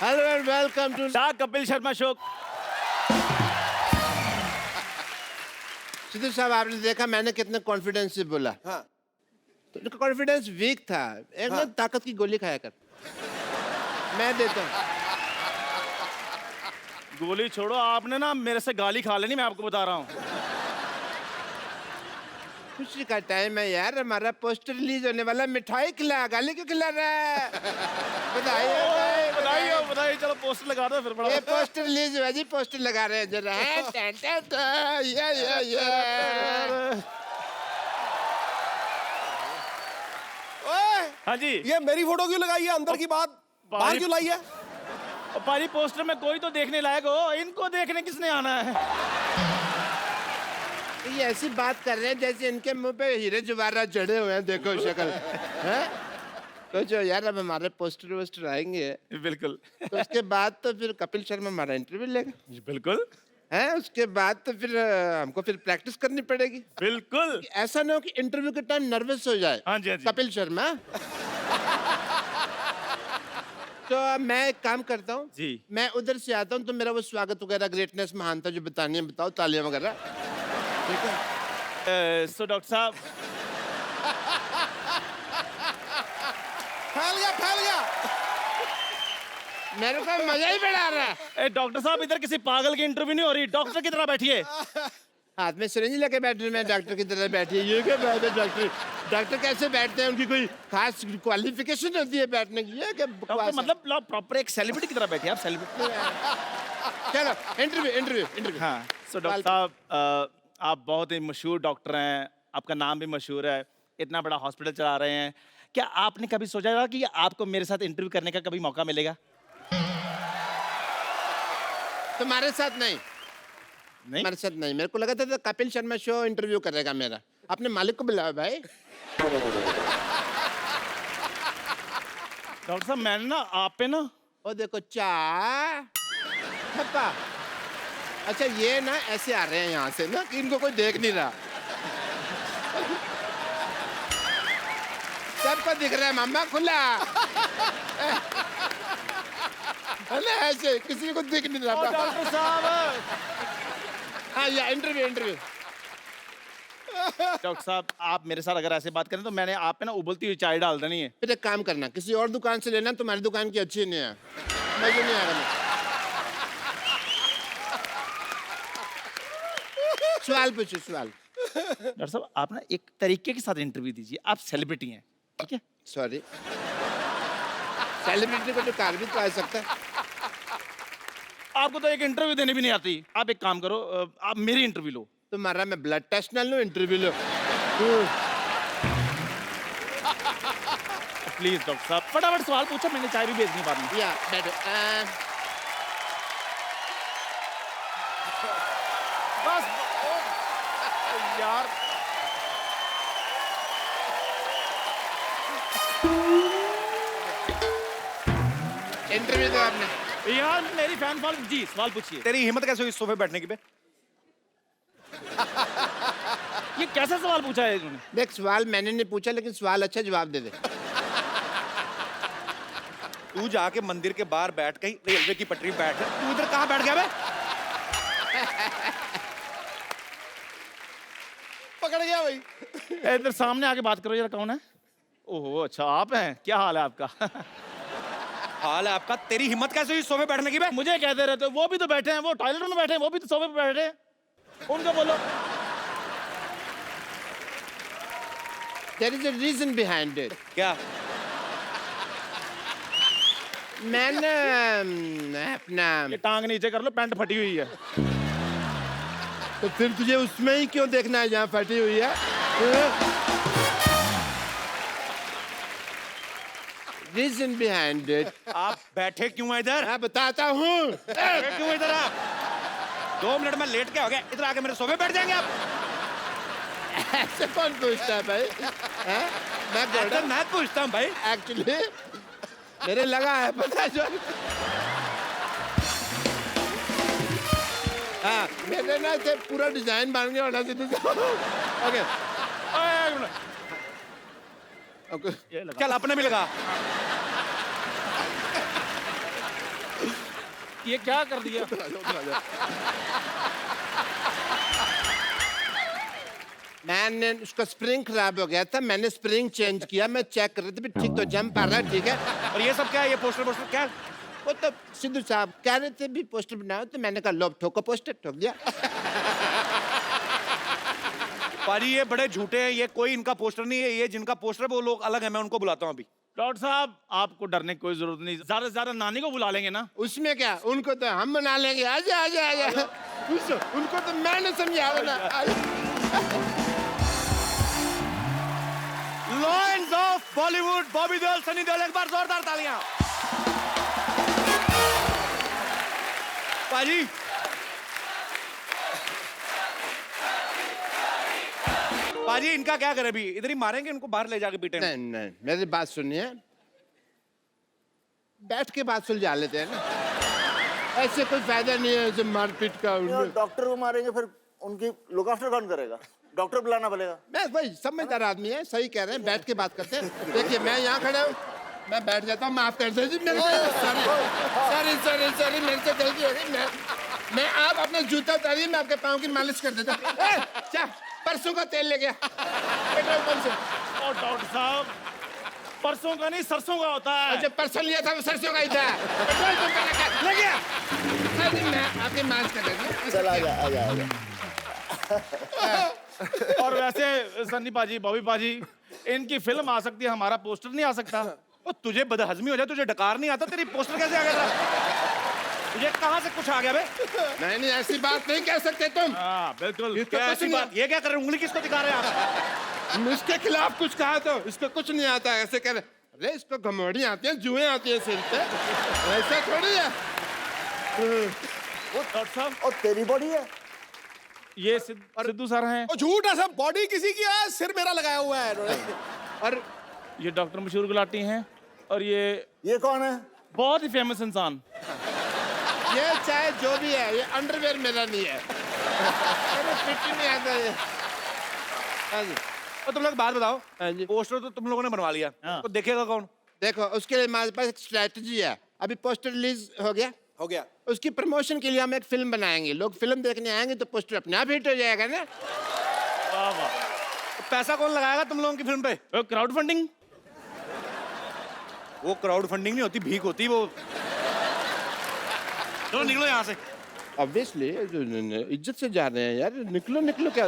Hello and welcome to the Kapil Sharma show. Sidhu साहब, आपने देखा मैंने कितने कॉन्फिडेंस से बोला। हाँ। तो उनका कॉन्फिडेंस वीक था। एक ना ताकत की गोली खाया कर। मैं देता हूँ। गोली छोड़ो, आपने ना मेरे से गाली खा लेनी, मैं आपको बता रहा हूँ। खुशी का टाइम है यार, हमारा पोस्टर रिलीज होने वाला। मिठाई खिला, गाली क्यों खिला रहा है? बधाई हो, बताइए बताइए, चलो पोस्टर लगा दो फिर बड़ा। ये पोस्टर रिलीज हुआ जी, पोस्टर लगा रहे हैं जरा। हैं? टन, टन, टन, ये। ओए, हाँ जी। ये मेरी फोटो क्यों लगाई है? अंदर की बात बाहर क्यों लाई है? और पारी पोस्टर में कोई तो देखने लायक हो, इनको देखने किसने आना है? ये ऐसी बात कर रहे हैं जैसे इनके मुंह पे हीरे जवाहरात चढ़े हुए हैं। देखो शक्ल है। तो जो यार, अब हमारे पोस्टर वोस्टर आएंगे बिल्कुल। तो उसके बाद तो फिर कपिल शर्मा हमारा इंटरव्यू लेगा। बिल्कुल है, उसके बाद तो फिर हमको फिर प्रैक्टिस करनी पड़ेगी। बिल्कुल। ऐसा ना हो कि इंटरव्यू के टाइम नर्वस हो जाए। हाँ जी, हाँ जी। कपिल शर्मा। तो अब मैं एक काम करता हूँ जी। मैं उधर से आता हूँ, तो मेरा वो स्वागत वगैरह, ग्रेटनेस, महानता जो बतानी है बताओ, तालियां वगैरह। ठीक है। सो डॉक्टर साहब, फैल गया। मेरे को मजा ही बड़ा आ रहा है। डॉक्टर साहब इधर किसी पागल की इंटरव्यू नहीं हो रही, डॉक्टर की तरह बैठिए। हाथ में सिरिंज लेके बैठ रहे, मैं डॉक्टर की तरह बैठी है। ये क्या बात है? डॉक्टर कैसे बैठते हैं? उनकी कोई खास क्वालिफिकेशन होती है बैठने की? ये क्या डॉक्टर बकवास है? मतलब प्रॉपर एक सेलिब्रिटी की तरह बैठे आप, सेलिब्रिटी। चलो इंटरव्यू। हाँ। सो डॉक्टर साहब, आप बहुत ही मशहूर डॉक्टर हैं, आपका नाम भी मशहूर है, इतना बड़ा हॉस्पिटल चला रहे हैं। क्या आपने कभी सोचा था कि आपको मेरे साथ इंटरव्यू करने का कभी मौका मिलेगा? तुम्हारे साथ नहीं, नहीं। हमारे साथ नहीं। मेरे को लगा था कपिल शर्मा शो इंटरव्यू करेगा मेरा। अपने मालिक को बुलाओ भाई। डॉक्टर साहब, मैंने ना आप पे ना, ओ देखो, चा थप्पा। अच्छा, ये ना ऐसे आ रहे हैं यहाँ से ना कि इनको कोई देख नहीं रहा। सबको दिख रहा है मामा, खुला है ना, ऐसे किसी को दिख नहीं रहा। डॉक्टर साहब। हाँ, या इंटरव्यू। डॉक्टर साहब, आप मेरे साथ अगर ऐसे बात करें तो मैंने आप पे ना उबलती हुई चाय डाल देनी है। फिर एक काम करना, किसी और दुकान से लेना, तुम्हारी दुकान की अच्छी नहीं है, मजा नहीं आएगा। सवाल पूछो, सवाल। डॉक्टर साहब, आप ना एक तरीके के साथ इंटरव्यू दीजिए, आप सेलिब्रिटी हैं, ठीक है? सॉरी, सेलिब्रिटी को तो कार भी तो आ सकता है। आपको तो एक इंटरव्यू देने भी नहीं आती। आप एक काम करो, आप मेरी इंटरव्यू लो। तुम्हारा मैं ब्लड टेस्ट ना लूं, इंटरव्यू लो। प्लीज डॉक्टर साहब, फटाफट सवाल पूछो, मैंने चाय भी भेजनी बाद में। या बैठो। बस यार, इंटरव्यू दो आपने। यार मेरी फैन फॉल जी, सवाल पूछिए। तेरी हिम्मत कैसे हुई सोफे बैठने की बे? ये कैसा सवाल पूछा है इन्होंने? देख, सवाल मैंने नहीं पूछा, लेकिन सवाल अच्छा, जवाब दे दे। तू जाके मंदिर के बाहर बैठ, कहीं रेलवे की पटरी बैठ। तू इधर कहाँ बैठ गया बे? पकड़ गया भाई। इधर सामने आके बात करो जरा, कौन है? ओहो, अच्छा आप हैं, क्या हाल है आपका? हाल है आपका? तेरी हिम्मत कैसे हुई सोफे बैठने की बे? मुझे कहते रहते हो, वो भी तो बैठे हैं, वो टॉयलेट में बैठे हैं, वो भी तो सोफे पे बैठे हैं, उनको बोलो। There is a reason behind it. क्या? मैंने अपना, ये टांग नीचे कर लो, पैंट फटी हुई है। तो फिर तुझे उसमें ही क्यों देखना है जहाँ फटी हुई है? Reason behind it. आप बैठे क्यों हैं इधर? मैं बताता हूँ। बैठे क्यों इधर आप? 2 मिनट में लेट के हो गया, इधर आके मेरे सोफे बैठ जाएंगे आप? ऐसे कौन पूछता है भाई? हैं? मैं पूछता हूँ भाई। एक्चुअली मेरे लगा है, पता है जो। हाँ, मेरे ना से पूरा डिजाइन बन गया होना चाहिए। ओके ओके, ये लगा। चल अपने भी लगा। ये क्या कर दिया? मैंने उसका स्प्रिंग खराब हो गया था, मैंने स्प्रिंग चेंज किया, मैं चेक कर रही थी ठीक तो जम पा रहा है, ठीक है। और ये सब क्या है? ये पोस्टर क्या है? वो तो सिद्धू साहब कह रहे थे भी पोस्टर बनाओ, तो मैंने कहा लो ठोको पोस्टर, ठोक दिया। पाजी ये बड़े झूठे हैं, ये कोई इनका पोस्टर नहीं है, ये जिनका पोस्टर है वो लोग अलग है, मैं उनको बुलाता हूँ अभी। डॉक्टर साहब आपको डरने की कोई जरूरत नहीं, ज्यादा से ज्यादा नानी को बुला लेंगे ना। उसमें क्या, उनको तो हम बना लेंगे, आजा आजा आजा। उनको तो मैंने समझा ना। लॉयंस ऑफ बॉलीवुड, बॉबी देओल, सनी देओल, एक बार जोरदार तालियां। पाजी पाजी इनका क्या करें अभी? इधर ही मारेंगे इनको, बाहर ले जाके पीटेंगे। नहीं नहीं, मेरी बात सुनिए, बैठ के बात सुलझा लेते हैं ना, ऐसे कोई फायदा नहीं है जो मारपीट का। डॉक्टर को मारेंगे फिर उनकी लुक आफ्टर कौन करेगा? डॉक्टर बुलाना पड़ेगा। मैं भाई समझदार आदमी है, सही कह रहे हैं, बैठ के बात करते हैं। देखिए मैं यहाँ खड़ा हूँ, मैं बैठ जाता हूँ, माफ कर दीजिए मेरे को। सॉरी मेरे से गलती हो गई। मैं आप अपना जूता उतारिए, मैं आपके पाँव की मालिश कर देता हूँ। क्या परसों का तेल ले गया पेट्रोल पंप से। और डॉक्टर साहब परसों का नहीं सरसों का होता है। जब परसों लिया था वो सरसों का ही था, पेट्रोल पंप पे ले गया। मैं आपकी मालिश कर देता हूँ। चल आजा आजा आजा। और वैसे सन्नी पाजी, बॉबी पाजी, इनकी फिल्म आ सकती है, हमारा पोस्टर नहीं आ सकता। ओ तुझे बदहजमी हो जाए, तुझे डकार नहीं आता, तेरी पोस्टर कैसे आ गया था? तुझे कहाँ से कुछ आ गया बे? नहीं ऐसी बात नहीं कह सकते तुम। हाँ बिल्कुल। इसको क्या कुछ ऐसी नहीं, बात? ये क्या कर रहे हैं? उंगली किसको दिखा रहे हैं आप? इसके खिलाफ कुछ कहा तो इसको कुछ नहीं आता है, ऐसे कह रहे। अरे इसको घमौड़ी आती है, जुएं आती है सिर पे, ऐसा थोड़ी है। वो डॉक्टर साहब और तेरी बॉडी है। ये सिद्धू सर हैं। झूठ है सब, बॉडी किसी की है, सिर मेरा लगाया हुआ है इन्होंने। और ये डॉक्टर मशहूर गुलाटी हैं। और ये कौन है? बहुत ही फेमस इंसान। ये चाहे जो भी है, ये अंडरवेयर मेरा नहीं है। अरे फिट ही नहीं आता ये। हाँ जी, और तुम लोग बात बताओ, हाँ जी। पोस्टर तो तुम लोगों ने बनवा लिया, हाँ। तो देखेगा कौन? देखो उसके लिए हमारे पास एक स्ट्रेटजी है। अभी पोस्टर रिलीज हो गया, हो गया। उसकी प्रमोशन के लिए हम एक फिल्म बनाएंगे, लोग फिल्म देखने आएंगे तो पोस्टर अपने आप हिट हो जाएगा ना। वाह वाह। तो पैसा कौन लगाएगा तुम लोगों की फिल्म पे? Crowd funding. वो क्राउड फंडिंग नहीं होती, भीख होती वो। चलो निकलो यहाँ से। ऑब्वियसली इज्जत से जा रहे हैं यार, निकलो निकलो। क्या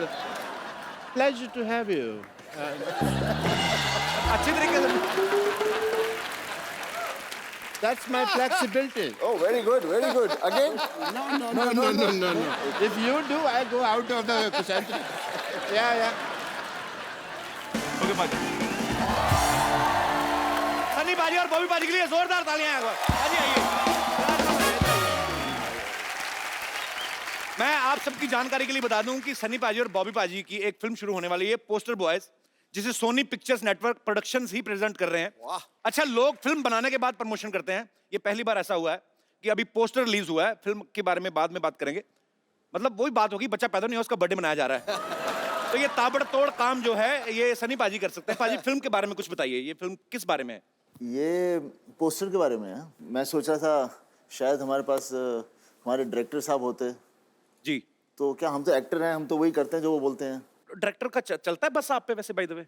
प्लेजर टू हैव यू। अच्छे तरीके से। That's my flexibility. Oh, very good, very good. Again? No. If you do, I go out of the center. Yeah. Okay पाजी। सनी पाजी और बॉबी पाजी के लिए जोरदार तालियां हैं। पाजी आइए। मैं आप सबकी जानकारी के लिए बता दूं कि सनी पाजी और बॉबी पाजी की एक फिल्म शुरू होने वाली है, पोस्टर बॉयज, जिसे सोनी पिक्चर्स नेटवर्क प्रोडक्शंस ही प्रेजेंट कर रहे हैं। वाह। अच्छा, लोग फिल्म बनाने के बाद प्रमोशन करते हैं, ये पहली बार ऐसा हुआ है कि अभी पोस्टर रिलीज हुआ है, फिल्म के बारे में बाद में बात करेंगे। मतलब वही बात होगी, बच्चा पैदा नहीं हुआ, उसका बर्थडे मनाया जा रहा है। तो ये ताबड़तोड़ काम जो है ये सनी पाजी कर सकते हैं। पाजी फिल्म के बारे में कुछ बताइए, ये फिल्म किस बारे में है? ये पोस्टर के बारे में है। मैं सोच रहा था शायद हमारे पास हमारे डायरेक्टर साहब होते। जी। तो क्या हम तो एक्टर हैं, हम तो वही करते हैं जो वो बोलते हैं। डायरेक्टर का चलता है बस आप पे वैसे, बाय द वे?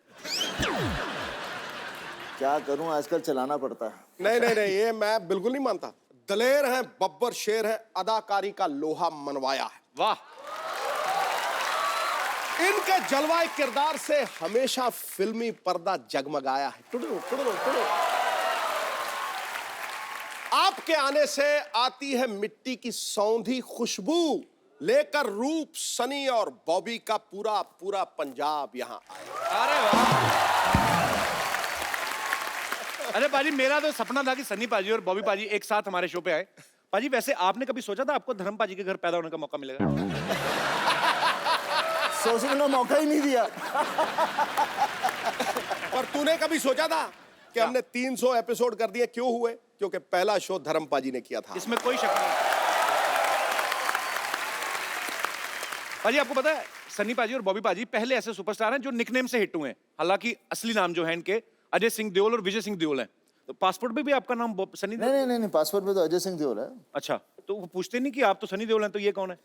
क्या करूं, आजकल चलाना पड़ता है। नहीं, ये मैं बिल्कुल नहीं मानता। दलेर है, बब्बर शेर है, अदाकारी का लोहा मनवाया है। वाह। इनके जलवाए किरदार से हमेशा फिल्मी पर्दा जगमगाया है। टुडू। आपके आने से आती है मिट्टी की सौंधी खुशबू, लेकर रूप सनी और बॉबी का पूरा पंजाब यहाँ आया। अरे वाह। अरे पाजी, मेरा तो सपना था कि सनी पाजी और बॉबी पाजी एक साथ हमारे शो पे आए। पाजी वैसे आपने कभी सोचा था आपको धर्म पाजी के घर पैदा होने का मौका मिलेगा? सोचने का मौका ही नहीं दिया। और तूने कभी सोचा था कि हमने 300 एपिसोड कर दिए? क्यों हुए? क्योंकि पहला शो धर्मपाजी ने किया था। इसमें कोई शक नहीं। पाजी आपको पता है सनी पाजी और बॉबी पाजी पहले ऐसे सुपरस्टार हैं जो निकनेम से हिट हुए हैं। हालांकि असली नाम जो है इनके अजय सिंह देओल और विजय सिंह देओल हैं। तो पासपोर्ट पे भी आपका नाम सनी देओल? नहीं, पासपोर्ट पे तो अजय सिंह देओल है। अच्छा, तो वो पूछते नहीं कि आप तो सनी देओल हैं, तो ये कौन है?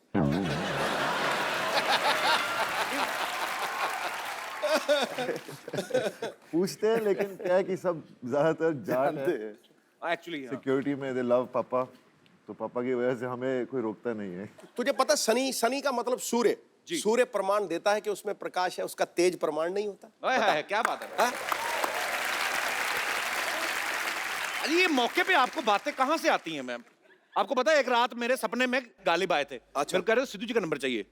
पूछते हैं, लेकिन क्या है कि सब ज्यादातर जानते हैं। एक्चुअली सिक्योरिटी में दे लव पापा, तो पापा की वजह से हमें कोई रोकता नहीं है। तुझे पता सनी, सनी का मतलब सूर्य। सूर्य प्रमाण देता है कि उसमें प्रकाश है, उसका तेज प्रमाण नहीं होता। क्या बात है। अरे ये मौके पे आपको बातें कहाँ से आती हैं मैम? आपको पता है एक रात मेरे सपने में गालिब आए थे। अच्छा। कह रहे सिद्धू जी का नंबर चाहिए।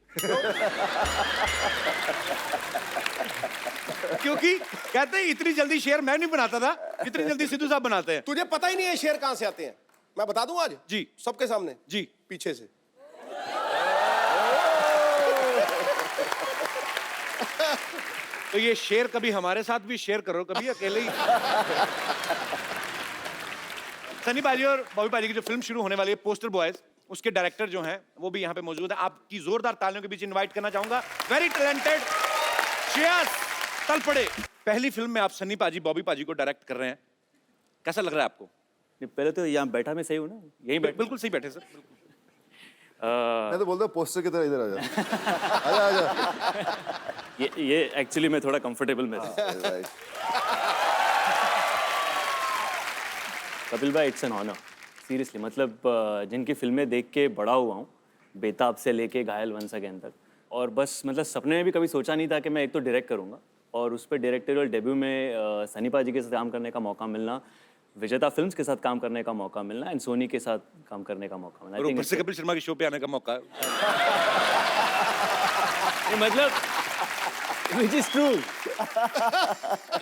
क्योंकि कहते हैं इतनी जल्दी शेयर मैं नहीं बनाता था, इतनी जल्दी सिद्धू साहब बनाते हैं। तुझे पता ही नहीं है शेर कहां से आते हैं। मैं बता दूं आज जी। सबके सामने जी। पीछे से। तो ये शेर कभी हमारे साथ भी शेयर करो, कभी अकेले ही। सनी पाजी और बॉबी पाजी की जो फिल्म शुरू होने वाली है पोस्टर बॉयज, उसके डायरेक्टर जो हैं वो भी यहाँ पे मौजूद है। आपकी जोरदार तालियों के बीच इनवाइट करना चाहूंगा वेरी टैलेंटेड श्रेयस तलपड़े। पहली फिल्म में आप सनी पाजी बॉबी पाजी को डायरेक्ट कर रहे हैं, कैसा लग रहा है आपको? पहले तो यहाँ बैठा मैं सही हूँ ना, यहीं बैठ। बिल्कुल सही बैठे सर। मैं तो बोलता हूँ पोस्टर की तरह इधर आ जा। आजा। ये एक्चुअली मैं थोड़ा कंफर्टेबल में था। Right. कपिल भाई, इट्स एन ऑनर सीरियसली। मतलब जिनकी फिल्में देख के बड़ा हुआ हूँ, बेताब से लेके घायल वंस अगेन तक, और बस मतलब सपने में भी कभी सोचा नहीं था कि मैं एक तो डायरेक्ट करूँगा, और उस पर डायरेक्टोरियल डेब्यू में सनी पाजी के साथ काम करने का मौका मिलना, विजेता फिल्म्स के साथ काम करने का मौका मिलना, एंड सोनी के साथ काम करने का मौका मिलना। और ऊपर से कपिल शर्मा के शो पे आने का मौका। मतलब विच इज ट्रू।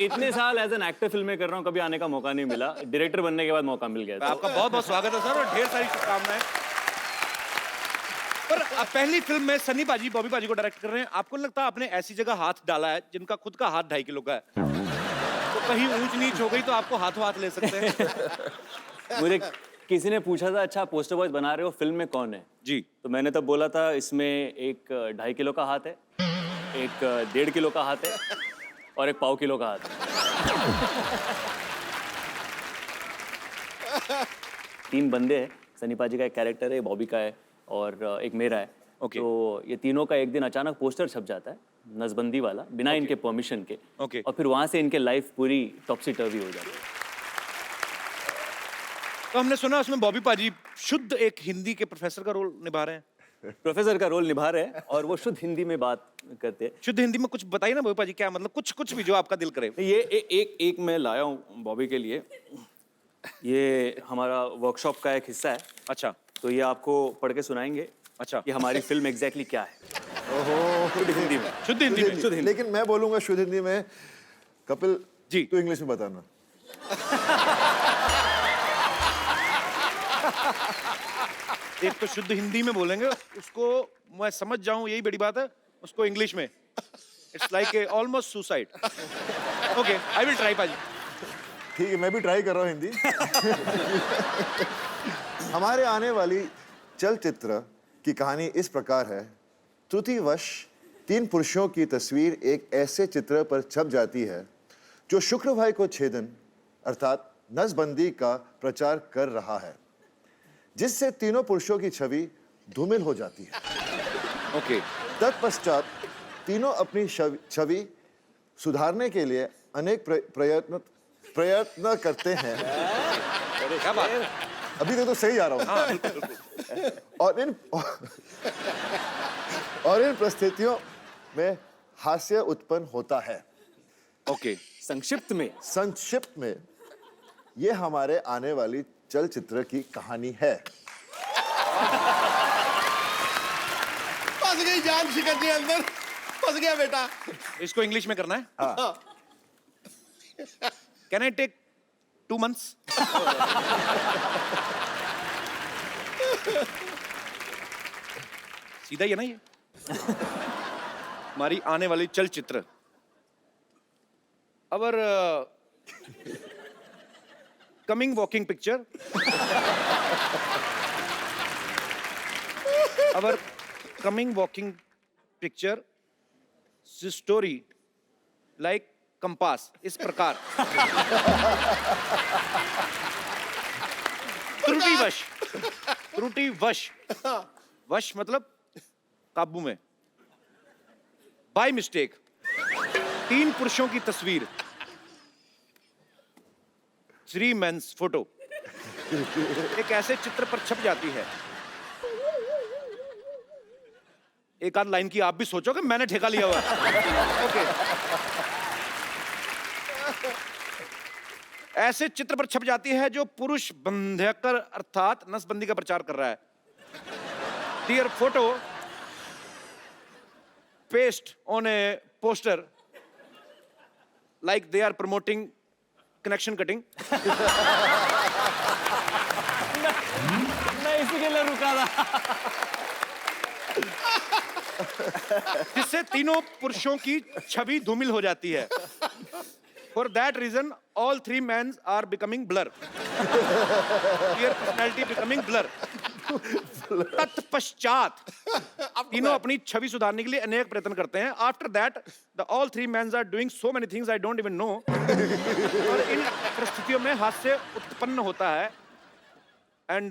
इतने साल एज एन एक्टर फिल्में कर रहा हूँ, कभी आने का मौका नहीं मिला। डायरेक्टर बनने के बाद मौका मिल गया। आपका बहुत बहुत स्वागत है सर, और ढेर सारी शुभकामनाएं। पर अब पहली फिल्म में सनी पाजी बॉबी पाजी को डायरेक्ट कर रहे हैं, आपको लगता है आपने ऐसी जगह हाथ डाला है जिनका खुद का हाथ 2.5 किलो का है, तो कहीं ऊंच नीच हो गई तो आपको हाथों हाथ ले सकते हैं। मुझे किसी ने पूछा था, अच्छा पोस्टर बॉयज बना रहे हो, फिल्म में कौन है जी? तो मैंने तब बोला था, इसमें एक 2.5 किलो का हाथ है, एक 1.5 किलो का हाथ है, और एक 1.25 किलो का हाथ है। 3 बंदे हैं। सनी पाजी का एक कैरेक्टर है, बॉबी का है, और एक मेरा है। Okay. तो ये तीनों का एक दिन अचानक पोस्टर छप जाता है, नसबंदी वाला, बिना इनके परमिशन के। Okay. और फिर वहां से इनके लाइफ पूरी टॉपसी टर्वी हो जाती है। तो हमने सुना उसमें बॉबी पाजी शुद्ध एक हिंदी के प्रोफेसर का रोल निभा रहे हैं। प्रोफेसर का रोल निभा रहे हैं, और वो शुद्ध हिंदी में बात करते हैं। शुद्ध हिंदी में कुछ बताइए ना बॉबी पाजी, क्या मतलब कुछ भी जो आपका दिल करे। ये एक मैं लाया हूँ बॉबी के लिए। ये हमारा वर्कशॉप का एक हिस्सा है, अच्छा तो ये आपको पढ़ के सुनाएंगे। अच्छा। कि हमारी फिल्म एग्जैक्टली क्या है। शुद्ध हिंदी में। शुद्ध हिंदी में। शुद्ध हिंदी। लेकिन मैं बोलूंगा शुद्ध हिंदी में। कपिल जी। तू इंग्लिश में बताना। एक तो शुद्ध हिंदी में बोलेंगे, उसको मैं समझ जाऊं यही बड़ी बात है, उसको इंग्लिश में it's like almost suicide. Okay, I will try पाजी। ठीक है, मैं भी ट्राई कर रहा हूँ हिंदी। हमारे आने वाली चलचित्र की कहानी इस प्रकार है। त्रुटिवश 3 पुरुषों की तस्वीर एक ऐसे चित्र पर छप जाती है जो शुक्र भाई को छेदन अर्थात नसबंदी का प्रचार कर रहा है, जिससे तीनों पुरुषों की छवि धूमिल हो जाती है। ओके। तत्पश्चात तीनों अपनी छवि सुधारने के लिए अनेक प्रयत्न करते हैं। क्या बात है? अभी तक तो सही जा रहा हूँ। और इन परिस्थितियों में हास्य उत्पन्न होता है। ओके। संक्षिप्त संक्षिप्त में ये हमारे आने वाली चलचित्र की कहानी है। फंस गई जान शिकंजी अंदर, फंस गया बेटा। इसको इंग्लिश में करना है? हाँ। Can I take 2 months? सीधा ही है ना ये? हमारी आने वाली चलचित्र our coming walking picture, our coming walking picture, the story like compass इस प्रकार त्रुटिवश वश मतलब काबू में, बाय मिस्टेक 3 पुरुषों की तस्वीर, 3 मेंस फोटो एक ऐसे चित्र पर छप जाती है। एक आध लाइन की आप भी सोचो कि मैंने ठेका लिया हुआ है। ओके। ऐसे चित्र पर छप जाती है जो पुरुष बंध्यकर अर्थात नसबंदी का प्रचार कर रहा है। Dear photo paste on a poster like they are promoting connection cutting. मैं इसी के लिए रुका था। जिससे तीनों पुरुषों की छवि धूमिल हो जाती है। For that reason, all 3 men are becoming blur. Their personality becoming blur. तत्पश्चात तीनों अपनी छवि सुधारने के लिए अनेक प्रयत्न करते हैं। After that, the all 3 men are doing so many things I don't even know. और इन परिस्थितियों में हास्य उत्पन्न होता है and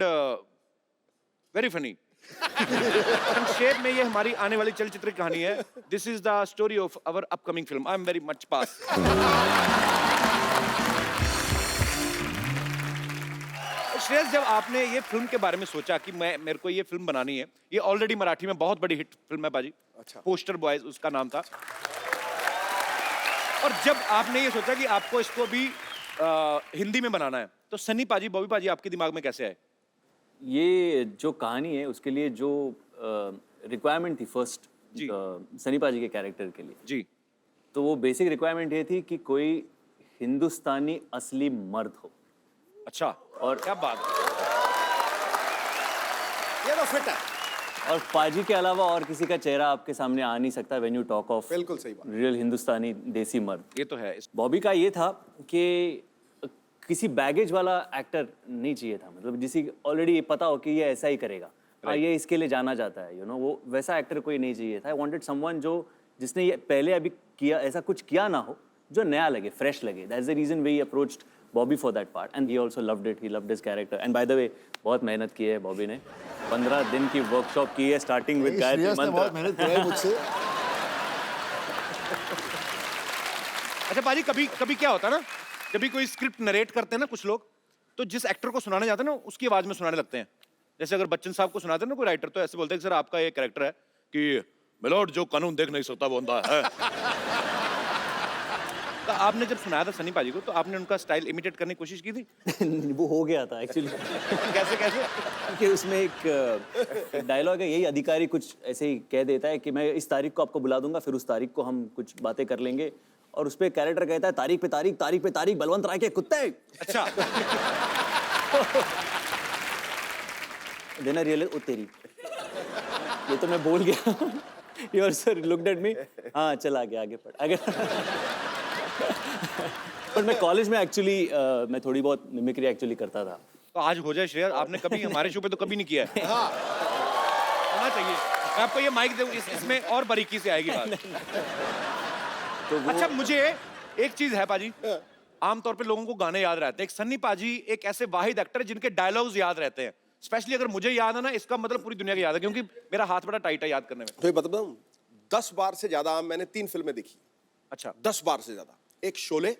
very funny. संक्षेप में ये हमारी आने वाली चलचित्र कहानी है। This is the story of our upcoming film. I am very much pass. Shreyas, जब आपने ये फिल्म के बारे में सोचा कि मेरे को ये फिल्म बनानी है, ये ऑलरेडी मराठी में बहुत बड़ी हिट फिल्म है बाजी। अच्छा। पोस्टर बॉयज उसका नाम था। और जब आपने ये सोचा कि आपको इसको भी हिंदी में बनाना है, तो सनी पाजी, बॉबी पाजी आपके दिमाग में कैसे आए? ये जो कहानी है उसके लिए जो रिक्वायरमेंट थी फर्स्ट सनी पाजी के कैरेक्टर के लिए जी, तो वो बेसिक रिक्वायरमेंट ये थी कि कोई हिंदुस्तानी असली मर्द हो। अच्छा, और क्या बात है, ये तो फिट है। और पाजी के अलावा और किसी का चेहरा आपके सामने आ नहीं सकता व्हेन यू टॉक ऑफ बिल्कुल सही बात। रियल हिंदुस्तानी देसी मर्द। ये तो है। बॉबी का ये था कि किसी बैगेज वाला एक्टर नहीं चाहिए था, मतलब जिसे ऑलरेडी पता हो कि ये ऐसा ही करेगा, हाँ ये इसके लिए जाना जाता है, वो वैसा एक्टर कोई नहीं चाहिए था। आई वांटेड समवन जिसने ये पहले अभी किया ऐसा कुछ किया ना हो, जो नया लगे, फ्रेश लगे। That's the reason we approached Bobby for that part and he also loved it, he loved his character. And by the way बहुत मेहनत की है बॉबी ने, 15 दिन की वर्कशॉप की है स्टार्टिंग विद गायत्री मंत्र। बहुत मेहनत की है मुझसे। अच्छा पाजी, कभी क्या होता है ना, जब भी कोई स्क्रिप्ट नरेट करते हैं ना कुछ लोग, तो जिस एक्टर को सुनाने जाते हैं ना उसकी आवाज में सुनाने लगते हैं। जैसे अगर बच्चन साहब को सुनाते हैं ना कोई राइटर, तो ऐसे बोलते हैं कि सर आपका ये कैरेक्टर है कि मिलोड जो कानून देख नहीं सकता वो अंधा है। तो आपने जब सुनाया था सनी पाजी को, तो आपने उनका स्टाइल इमिटेट करने की कोशिश की थी? वो हो गया था एक्चुअली। कैसे? कि उसमें एक डायलॉग है, यही अधिकारी कुछ ऐसे ही कह देता है कि मैं इस तारीख को आपको बुला दूंगा, फिर उस तारीख को हम कुछ बातें कर लेंगे, और उस पे कैरेक्टर कहता है तारीख पे तारीख बलवंत राय के कुत्ते। अच्छा। देना रियल ओ तेरी, ये तो मैं बोल गया। Your sir looked at me, हाँ चल आगे पढ़। पर मैं कॉलेज में एक्चुअली मैं थोड़ी बहुत मिमिक्री एक्चुअली करता था। तो आज हो जाए श्रेया, आपने कभी हमारे शो पे तो कभी नहीं किया है। हाँ। होना चाहिए। मैं आपको ये माइक दूं, इसमें और बारीकी से आएगी बात। तो अच्छा, मुझे एक चीज है पाजी, आमतौर पे लोगों को गाने याद रहते हैं। एक सन्नी पाजी एक ऐसे वाहिद एक्टर है जिनके डायलॉग्स याद रहते हैं। स्पेशली अगर मुझे याद है ना, इसका मतलब पूरी दुनिया को याद है, क्योंकि मेरा हाथ बड़ा टाइट है याद करने में। तो ये बताऊं, 10 बार से ज्यादा मैंने 3 फिल्में देखी। अच्छा। 10 बार से ज्यादा। एक शोले,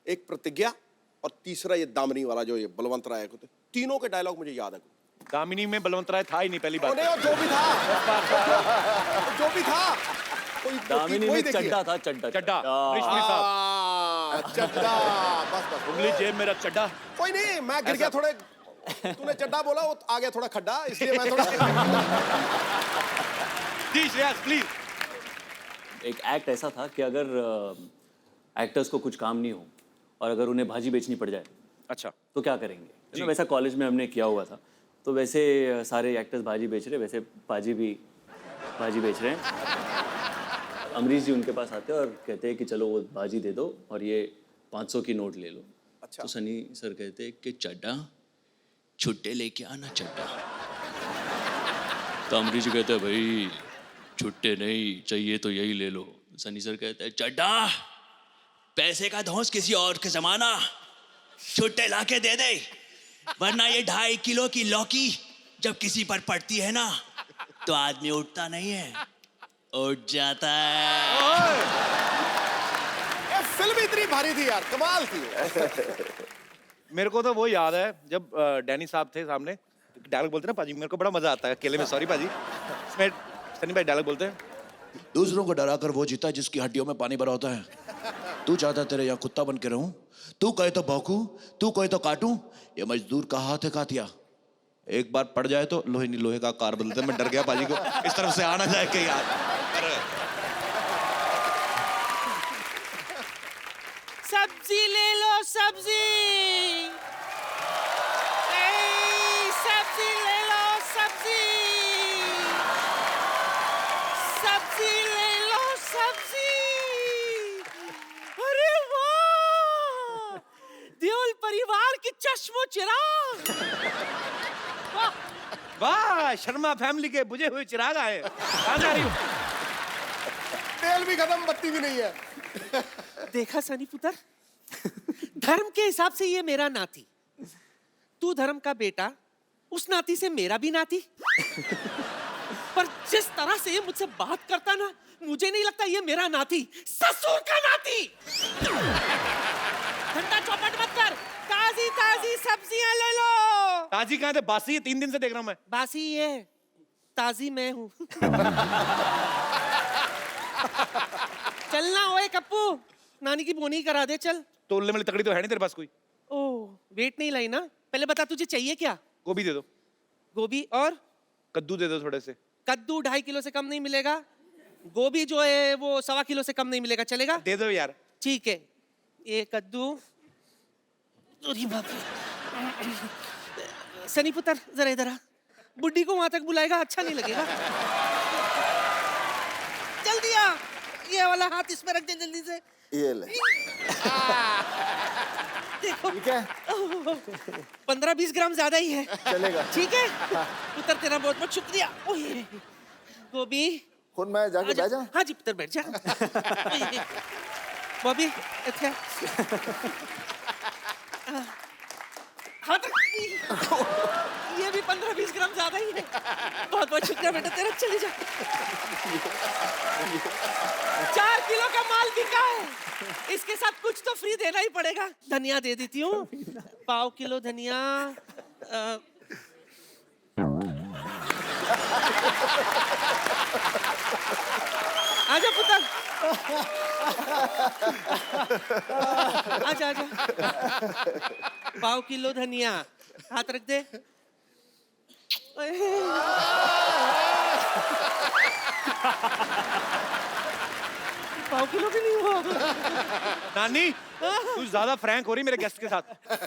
एक प्रतिज्ञा, और तीसरा ये दामिनी वाला जो ये बलवंत राय को। तीनों के डायलॉग मुझे याद है। दामिनी में बलवंत राय था ही नहीं पहली बार। जो भी था दामिनी में चड्डा था, चड्डा रेशमी साहब, चड्डा, बस उंगली जेब मेरा चड्डा। कोई नहीं, मैं गिर गया थोड़े, तूने चड्डा बोला, वो आ गया थोड़ा खड्डा, इसलिए मैं थोड़ा। जी श्रेयस प्लीज। एक एक्ट ऐसा था कि अगर एक्टर्स को कुछ काम नहीं हो और अगर उन्हें भाजी बेचनी पड़ जाए, अच्छा, तो क्या करेंगे। वैसा कॉलेज में हमने किया हुआ था, तो वैसे सारे एक्टर्स भाजी बेच रहे, वैसे पाजी भी भाजी बेच रहे हैं। अमरीश जी उनके पास आते हैं और कहते हैं कि चलो वो भाजी दे दो और ये 500 की नोट ले लो। अच्छा। तो सनी सर कहते हैं कि चड्डा छुट्टे लेके आना चड्डा। तो अमरीश जी कहते हैं भाई छुट्टे नहीं चाहिए तो यही ले लो। सनी सर कहते हैं चड्डा पैसे का धौंस किसी और के जमाना, छुट्टे लाके दे दे, वरना ये 2.5 किलो की लौकी जब किसी पर पड़ती है ना तो आदमी उठता नहीं है, उठ जाता है। ये फिल्म इतनी भारी थी यार, कमाल थी। मेरे को तो वो याद है जब डैनी साहब थे सामने, डायलॉग बोलते ना पाजी, मेरे को बड़ा मजा आता है अकेले में, सॉरी पाजी, इसमें सनी भाई डायलॉग बोलते हैं, दूसरों को डरा कर वो जीता जिसकी हड्डियों में पानी भरा होता है। तू चाहता तेरे यहाँ कुत्ता बन के रहूं, तू कहे तो भौंकूं, तू कहे तो काटूं, ये मजदूर का हाथ है कातिया, एक बार पड़ जाए तो लोहे नहीं लोहे का कार बदलते। मैं डर गया पाजी को इस तरफ से आना जाए कहीं यार। सब्जी ले लो सब्जी, सब्जी ले लो सब्जी, सब्जी ले लो सब्जी। अरे वाह, देओल परिवार की चश्मो चिराग। वाह, शर्मा फैमिली के बुझे हुए चिराग आए। कहाँ जा रही हो? तेल भी खत्म, बत्ती भी नहीं है। देखा सनी पुत्र, धर्म के हिसाब से ये मेरा नाती, तू धर्म का बेटा, उस नाती से मेरा भी नाती। पर जिस तरह से ये मुझसे बात करता ना, मुझे नहीं लगता ये मेरा नाती, ससुर का नाती। घंटा चौपट मत कर, ताजी ताजी सब्जियां ले लो। ताजी कहाँ थे? बासी है, 3 दिन से देख रहा हूँ मैं। बासी ये, ताजी मैं हूँ। चलना ओए कप्पू, नानी की बोनी करा दे चल। तोलने वाली तकड़ी तो है नहीं तेरे पास कोई? ओह, वेट नहीं लाई ना? पहले बता तुझे चाहिए क्या? गोभी दे दो। गोभी और कद्दू दे दो थोड़े से। कद्दू 2.5 किलो से कम नहीं मिलेगा। गोभी जो है वो 1.25 किलो से कम नहीं मिलेगा, चलेगा? दे दो यार। ठीक है, ये कद्दू। अरे बाप रे। सनी पुत्र जरा इधर आ, बुड्ढी को वहां तक बुलाएगा अच्छा नहीं लगेगा। जल्दी आ, ये वाला हाथ इसमें रख दे जल्दी से। ये ले। देखो ठीक है, 15-20 ग्राम ज्यादा ही है, चलेगा। ठीक है पुत्र, तेरा बहुत बहुत शुक्रिया। ओए गोभी, खुद मैं जाके बैठ जा। हाँ जी पुत्र बैठ जा। बॉबी इत्थे हाथ रख। ये भी 15-20 ग्राम ज्यादा ही है। बहुत बहुत शुक्रिया बेटा तेरा, चले जा। 4 किलो का माल बिका है, इसके साथ कुछ तो फ्री देना ही पड़ेगा। धनिया दे देती हूँ, 1/4 किलो धनिया। आजा पुत्र, आजा आजा। 1/4 किलो धनिया, हाथ रख दे। 1/4 किलो भी नहीं हुआ। नानी, तू ज्यादा फ्रैंक हो रही मेरे गेस्ट के साथ।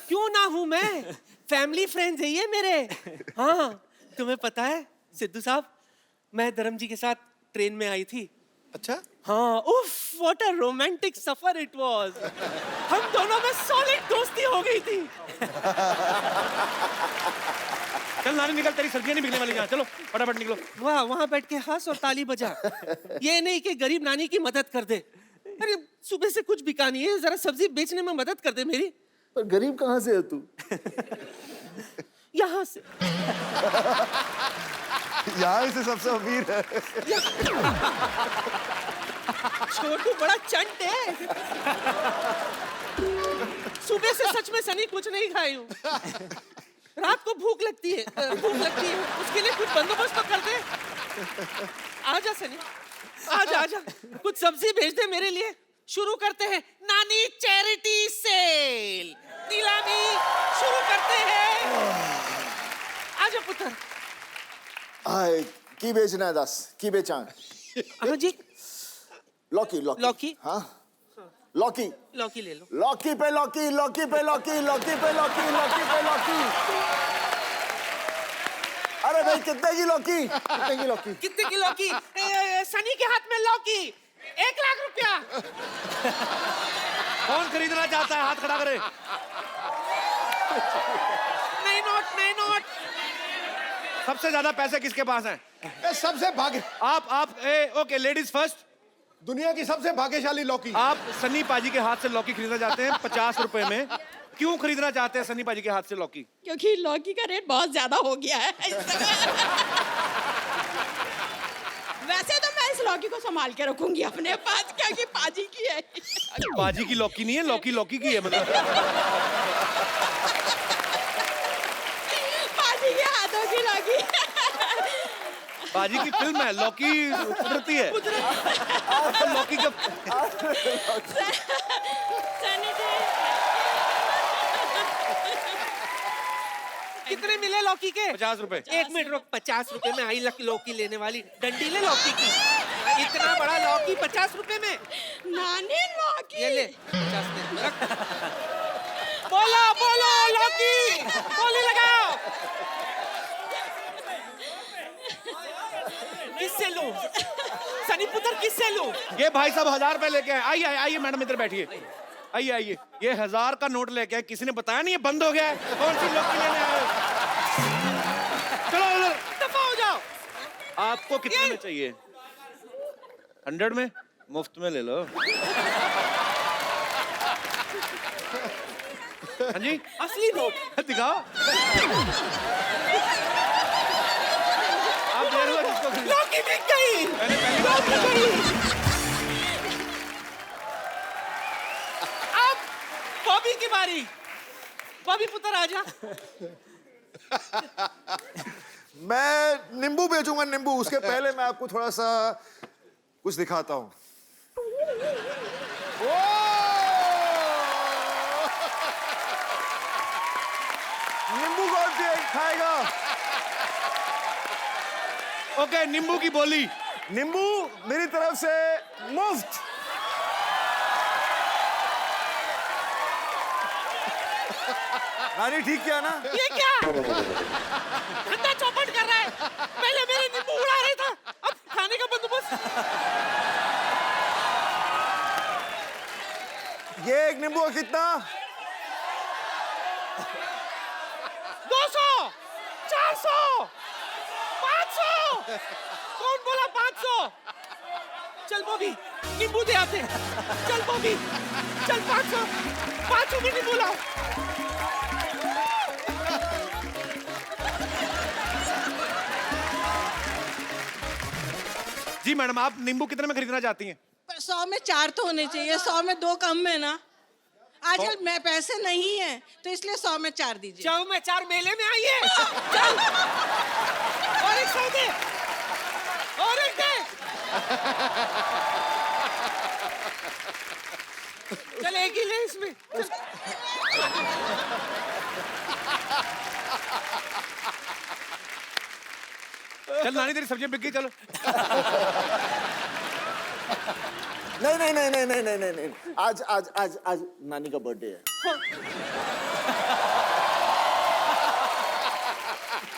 क्यों ना हूं मैं, फैमिली फ्रेंड्स है ये मेरे। हाँ, तुम्हें पता है सिद्धू साहब, मैं धर्म जी के साथ ट्रेन में आई थी। अच्छा, हाँ, उफ, what a romantic suffer it was. हम दोनों में सॉलिड दोस्ती हो गई थी। चल नानी निकल, तेरी सब्जियां नहीं बिकने वाली यहाँ, चलो फटाफट निकलो। वाह, वहां बैठ के हंस और ताली बजा। ये नहीं कि गरीब नानी की मदद कर दे। अरे सुबह से कुछ बिका नहीं है, जरा सब्जी बेचने में मदद कर दे मेरी। पर गरीब कहाँ से है तू? यहाँ से। यहाँ से सबसे अमीर है। छोटू बड़ा चंट है। सुबह से सच में सनी कुछ नहीं खाई हूँ। रात को भूख लगती है, उसके लिए कुछ बंदोबस्त तो कर दे। आजा सनी, आजा आजा, कुछ सब्जी भेज दे मेरे लिए। शुरू करते हैं नानी चैरिटी सेल, नीलामी शुरू करते हैं। आजा पुत्र। आए, की बेचना है 10? की बेचा? हाँ जी, लौकी लौकी लौकी? हाँ, लौकी लौकी ले लो। लौकी पे लौकी, लौकी पे लौकी, लौकी पे लौकी, लौकी पे लौकी। अरे भाई कितने की लौकी? कितने की लौकी? कितने की लौकी? सनी के हाथ में लौकी, 1 लाख रुपया। कौन खरीदना चाहता है? हाथ खड़ा करे। नहीं नोट, नहीं नोट। सबसे ज्यादा पैसे किसके पास हैं? सबसे भागे। आप ओके, लेडीज फर्स्ट। दुनिया की सबसे भाग्यशाली लौकी। आप सन्नी पाजी के हाथ से लौकी खरीदना चाहते हैं 50 रुपए में। क्यों खरीदना चाहते हैं सन्नी पाजी के हाथ से लौकी? क्योंकि लौकी का रेट बहुत ज्यादा हो गया है वैसे तो मैं इस लौकी को संभाल के रखूंगी अपने पास, क्योंकि पाजी की है। पाजी की लौकी नहीं है, लौकी लौकी की है मतलब। पाजी के हाथों की लौकी पाजी की फिल्म है, लौकी कुदरती है। लौकी का सनी जी कितने मिले लौकी के? 50 रुपए। 1 मिनट रुक, 50 रुपए में आई लौकी लेने वाली डंडी ले लौकी की। इतना बड़ा लौकी 50 रुपए में? नानी लौकी ये ले 50 दे रख। बोलो बोलो लौकी, बोली लगाओ। किससे लूं? सनी पुत्र किससे लूं? ये भाई साहब 1000 रुपए लेके आए। आइए आइए मैडम इधर बैठिए। आइए आइए, ये 1000 का नोट लेके आए। किसी ने बताया नहीं ये बंद हो गया है? कौन सी लौकी लेने आए हो? चलो उधर दफा हो जाओ। आपको कितने में चाहिए? 100 में? मुफ्त में ले लो। हाँ जी, असली नोट दिखाओ। आप दे रहे हो जिसको खरीद- लौकी बिक गई, मैंने पहली बार लौकी देखा। गई। अब बॉबी की बारी। बॉबी पुत्र आजा। मैं नींबू बेचूंगा, नींबू। उसके पहले मैं आपको थोड़ा सा कुछ दिखाता हूँ। नींबू कौन सी खाएगा? ओके, नींबू की बोली। नींबू मेरी तरफ से मुफ्त। नानी ठीक किया ना? ये क्या ठंडा चौपट कर रहा है? पहले मेरे नींबू उड़ा रहा था, अब खाने का बंदोबस्त। ये एक नींबू का कितना? 200, 400, 500। कौन बोला 500? चल बॉबी नींबू दे आते। चल बॉबी चल 500 में नींबू लाओ। जी मैडम, आप नींबू कितने में खरीदना चाहती हैं? पर 100 में 4 तो होने चाहिए, 100 में 2 कम है ना। आजकल मैं पैसे नहीं है तो इसलिए 100 में 4 दीजिए। 100 में 4 मेले में आइए। चल और एक 100 दे, और एक दे। चल एक ही ले इसमें। चल नानी तेरी सब्जियां बिक गई, चलो। नहीं नहीं नहीं नहीं नहीं नहीं नहीं नहीं। आज आज आज आज नानी का बर्थडे है।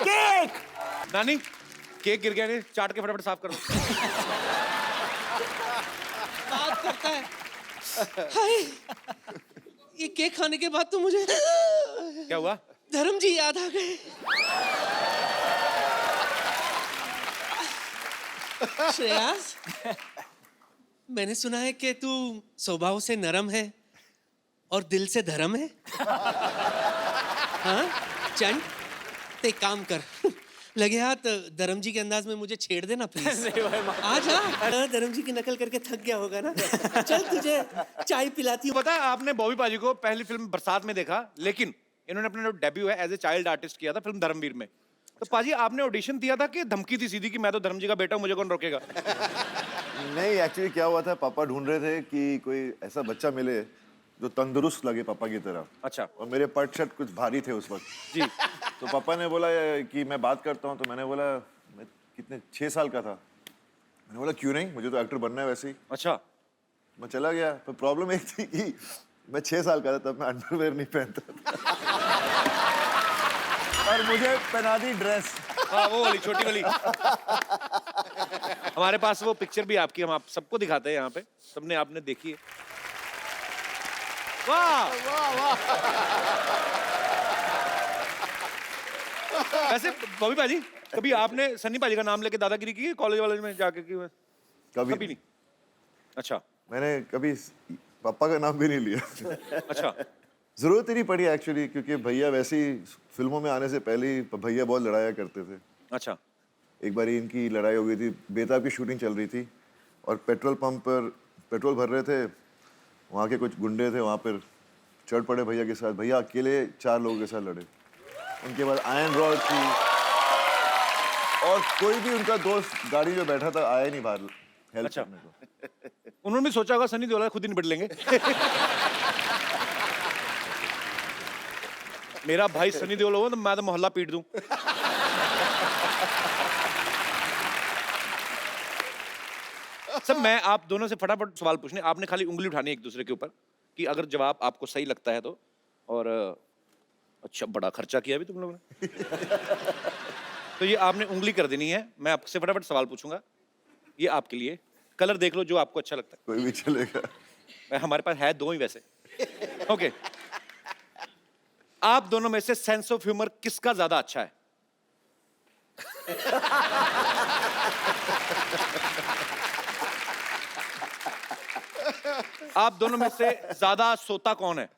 केक। नानी केक गिर गया, नहीं चाट के फटाफट साफ करो। बात करता है। हाय, ये केक खाने के बाद तो मुझे क्या हुआ? धर्म जी याद आ गए। श्रेयास, मैंने सुना है कि तू स्वभाव से नरम है और दिल से धर्म है। हाँ चंद, तो एक काम कर, लगे हाथ धर्म जी के अंदाज में मुझे छेड़ देना प्लीज। आ जा। धर्म जी की नकल करके थक गया होगा ना। चल तुझे चाय पिलाती हूँ। पता है आपने बॉबी पाजी को पहली फिल्म बरसात में देखा, लेकिन इन्होंने अपना जो डेब्यू है एज ए चाइल्ड आर्टिस्ट किया था फिल्म धर्मवीर में। तो पाजी आपने ऑडिशन दिया था कि धमकी थी सीधी कि मैं तो धर्म जी का बेटा हूं, मुझे कौन रोकेगा? नहीं, एक्चुअली क्या हुआ था, पापा ढूंढ रहे थे कि कोई ऐसा बच्चा मिले जो तंदुरुस्त लगे पापा की तरह। अच्छा। और मेरे पट शर्ट कुछ भारी थे उस वक्त जी। तो पापा ने बोला कि मैं बात करता हूँ। तो मैंने बोला, मैं कितने 6 साल का था। मैंने बोला क्यों नहीं, मुझे तो एक्टर बनना है वैसे ही। अच्छा। मैं चला गया। पर प्रॉब्लम एक थी कि मैं 6 साल का था, तब मैं अंडरवेयर नहीं पहनता था। और मुझे पहना दी ड्रेस। हाँ वो वाली छोटी वाली। हमारे पास वो पिक्चर भी आपकी, हम आप सबको दिखाते हैं यहाँ पे, सबने आपने देखी है। वाह वाह वाह। वैसे बॉबी पाजी, कभी आपने सन्नी पाजी का नाम लेके दादागिरी की कॉलेज वाले में जाके की? कभी नहीं। अच्छा मैंने कभी पापा का नाम भी नहीं लिया। अच्छा जरूरत ही नहीं पड़ी एक्चुअली, क्योंकि भैया वैसे ही फिल्मों में आने से पहले ही भैया बहुत लड़ाया करते थे। अच्छा एक बार इनकी लड़ाई हो गई थी, बेताब की शूटिंग चल रही थी और पेट्रोल पंप पर पेट्रोल भर रहे थे। वहाँ के कुछ गुंडे थे, वहाँ पर चढ़ पड़े भैया के साथ। भैया अकेले 4 लोगों के साथ लड़े। उनके बाद आयरन रॉड थी और कोई भी उनका दोस्त गाड़ी में बैठा था आया नहीं बाहर हेल्प अच्छा। करने को। उन्होंने भी सोचा होगा सनी देओल खुद ही निपट लेंगे। मेरा भाई सनी देओल होगा तो मैं तो मोहल्ला पीट दूं। सब मैं आप दोनों से फटाफट सवाल पूछने, आपने खाली उंगली उठानी है एक दूसरे के ऊपर कि अगर जवाब आपको सही लगता है तो। और अच्छा बड़ा खर्चा किया अभी तुम लोगों ने। तो ये आपने उंगली कर देनी है। मैं आपसे फटाफट सवाल पूछूंगा, ये आपके लिए। कलर देख लो जो आपको अच्छा लगता है। कोई भी चलेगा। हमारे पास है 2 ही वैसे। ओके आप दोनों में से सेंस ऑफ ह्यूमर किसका ज्यादा अच्छा है? आप दोनों में से ज्यादा सोता कौन है?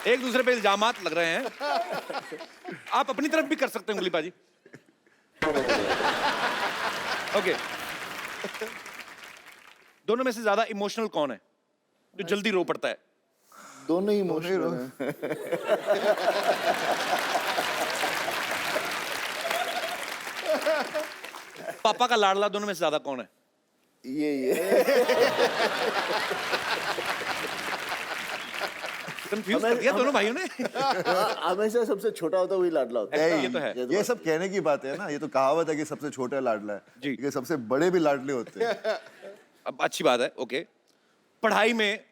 एक दूसरे पे इल्जामात लग रहे हैं। आप अपनी तरफ भी कर सकते हैं उंगली बाजी। ओके दोनों में से ज्यादा इमोशनल कौन है, जो जल्दी रो पड़ता है? दोनों ही इमोशनल हैं। पापा का लाडला दोनों में से ज्यादा कौन है? ये कंफ्यूज कर दिया दोनों भाइयों ने। हमेशा सबसे छोटा होता है वही लाडला होता है। ये तो है। ये सब कहने की बात है ना, ये तो कहावत है कि सबसे छोटा लाडला है जी। ये सबसे बड़े भी लाडले होते हैं। अब अच्छी बात है। ओके पढ़ाई में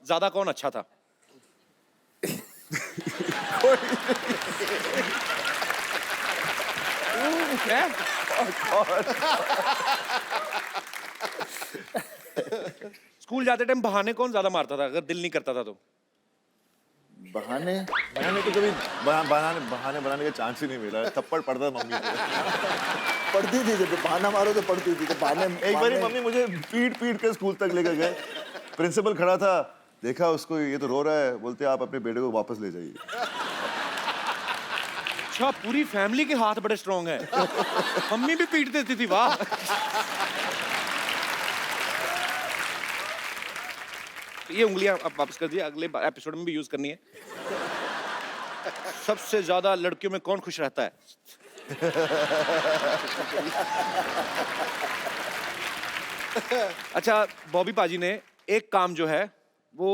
ज्यादा कौन अच्छा था? स्कूल जाते टाइम बहाने कौन ज्यादा मारता था अगर दिल नहीं करता था तो? बहाने मैंने तो कभी बहाने बनाने का चांस ही नहीं मिला। थप्पड़ पड़ता मम्मी से। पढ़ती थी, जब बहाना मारो तो पढ़ती थी। तो बहाने एक बार मम्मी मुझे पीट के स्कूल तक लेकर गए। प्रिंसिपल खड़ा था, देखा उसको, ये तो रो रहा है। बोलते आप अपने बेटे को वापस ले जाइए। अच्छा पूरी फैमिली के हाथ बड़े स्ट्रॉन्ग हैं। मम्मी भी पीट देती थी, वाह। ये उंगलियां आप वापस कर दिए, अगले एपिसोड में भी यूज करनी है। सबसे ज्यादा लड़कियों में कौन खुश रहता है? अच्छा बॉबी पाजी ने एक काम जो है वो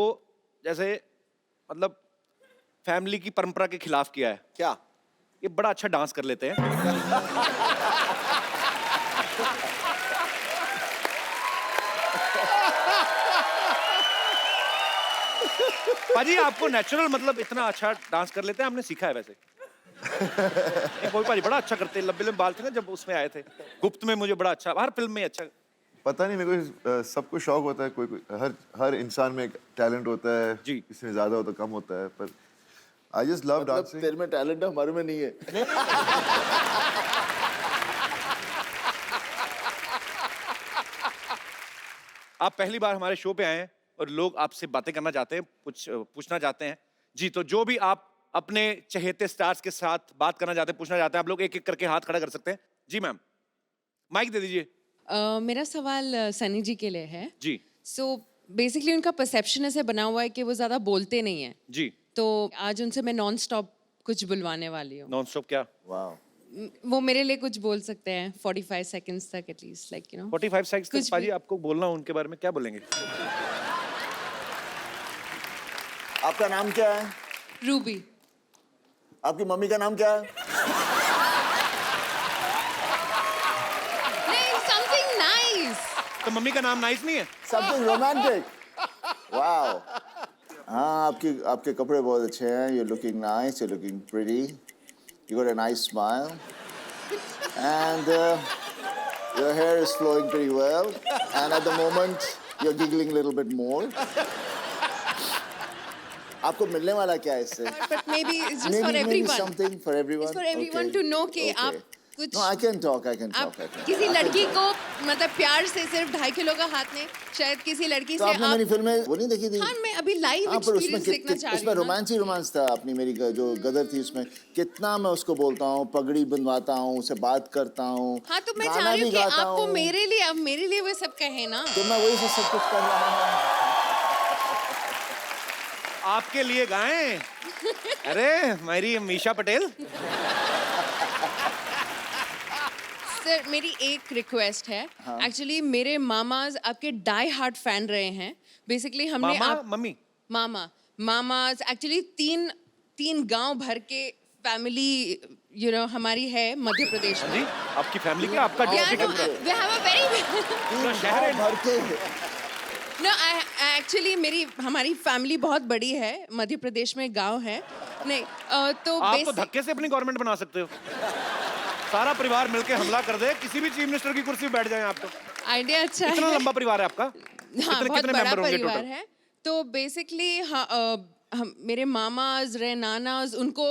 जैसे मतलब फैमिली की परंपरा के खिलाफ किया है। क्या? ये बड़ा अच्छा डांस कर लेते हैं। पाजी आपको नेचुरल मतलब इतना अच्छा डांस कर लेते हैं, आपने सीखा है वैसे? कोई पाजी बड़ा अच्छा करते हैं, लंबे लंबे बाल थे ना जब उसमें आए थे गुप्त में, मुझे बड़ा अच्छा, हर फिल्म में अच्छा। पता नहीं, मेरे को सबको शौक होता है। कोई हर इंसान में एक टैलेंट होता है जी। किसी में ज्यादा होता है, कम होता है। पर आई जस्ट लव डांसिंग। तेरे में टैलेंट है, हमारे में नहीं है। आप पहली बार हमारे शो पे आए हैं और लोग आपसे बातें करना चाहते हैं, कुछ पूछना चाहते हैं जी। तो जो भी आप अपने चहेते स्टार्स के साथ बात करना चाहते हैं, पूछना चाहते हैं, आप लोग एक एक करके हाथ खड़ा कर सकते हैं। जी मैम माइक दे दीजिए। मेरा सवाल सनी जी के लिए है। जी सो बेसिकली उनका परसेप्शन ऐसे बना हुआ है कि वो ज्यादा बोलते नहीं है। जी तो आज उनसे मैं नॉन स्टॉप कुछ बुलवाने वाली हूँ। नॉन स्टॉप क्या? वाह, वो मेरे लिए कुछ बोल सकते हैं 45 सेकंड्स तक at least, like you know. 45 seconds कुछ तक पाजी भी। आपको बोलना हो उनके बारे में, क्या बोलेंगे? आपका नाम क्या है? रूबी। आपकी मम्मी का नाम क्या है? नहीं, समथिंग नाइस। तो मम्मी का नाम नाइस नहीं है? Something romantic. Wow. हाँ, आपके कपड़े बहुत अच्छे हैं। You're looking nice. You're looking pretty. You got a nice smile. And your hair is flowing pretty well. And at the moment, you're giggling a little bit more. आपको मिलने वाला क्या है इससे? But maybe it's just Maybe for everyone. something for everyone. It's for everyone Okay. to know कि Okay. आप कुछ No, I can talk. I can आप talk. I can. किसी लड़की को मतलब प्यार से सिर्फ 2.5 किलो का हाथ नहीं, शायद किसी लड़की तो से आपने मेरी फिल्म में वो नहीं देखी थी? हाँ, मैं अभी लाइव हाँ, पर उसमें एक्सपीरियंस देखना चाह रही उसमें हूँ ना। रोमांस ही रोमांस था। अपनी मेरी जो गदर थी उसमें कितना मैं उसको बोलता हूँ, पगड़ी बंधवाता हूँ, उसे बात करता हूँ, हाँ, तो मैं गाना चाह रही भी हूँ कि गाता आपको हूँ। मेरे लिए वो सब कहे ना। तो मैं वही से सब कुछ कर रहा हूँ। आपके लिए गाएं? अरे मेरी मीशा पटेल। सर, मेरी एक रिक्वेस्ट है। एक्चुअली मेरे मामाज आपके डाई हार्ट फैन रहे हैं। बेसिकली हमने मामा मम्मी मामाज एक्चुअली तीन गांव भर के फैमिली हमारी है मध्य प्रदेश में। जी आपकी फैमिली क्या आपका डिस्ट्रिक्ट है? we have a very पूरा शहर है। भर के no, एक्चुअली हमारी फैमिली बहुत बड़ी है, मध्य प्रदेश में गांव है। नहीं तो आप तो धक्के से अपनी गवर्नमेंट बना सकते हो। सारा परिवार मिलके हमला कर दे, किसी भी चीफ मिनिस्टर की कुर्सी पे बैठ जाएं आप तो। आइडिया अच्छा है। इतना लंबा परिवार है आपका? हाँ, बहुत कितने बड़ा मेंबर होंगे परिवार टोटल? है। तो बेसिकली हम मेरे मामाज रहे, नानाज, उनको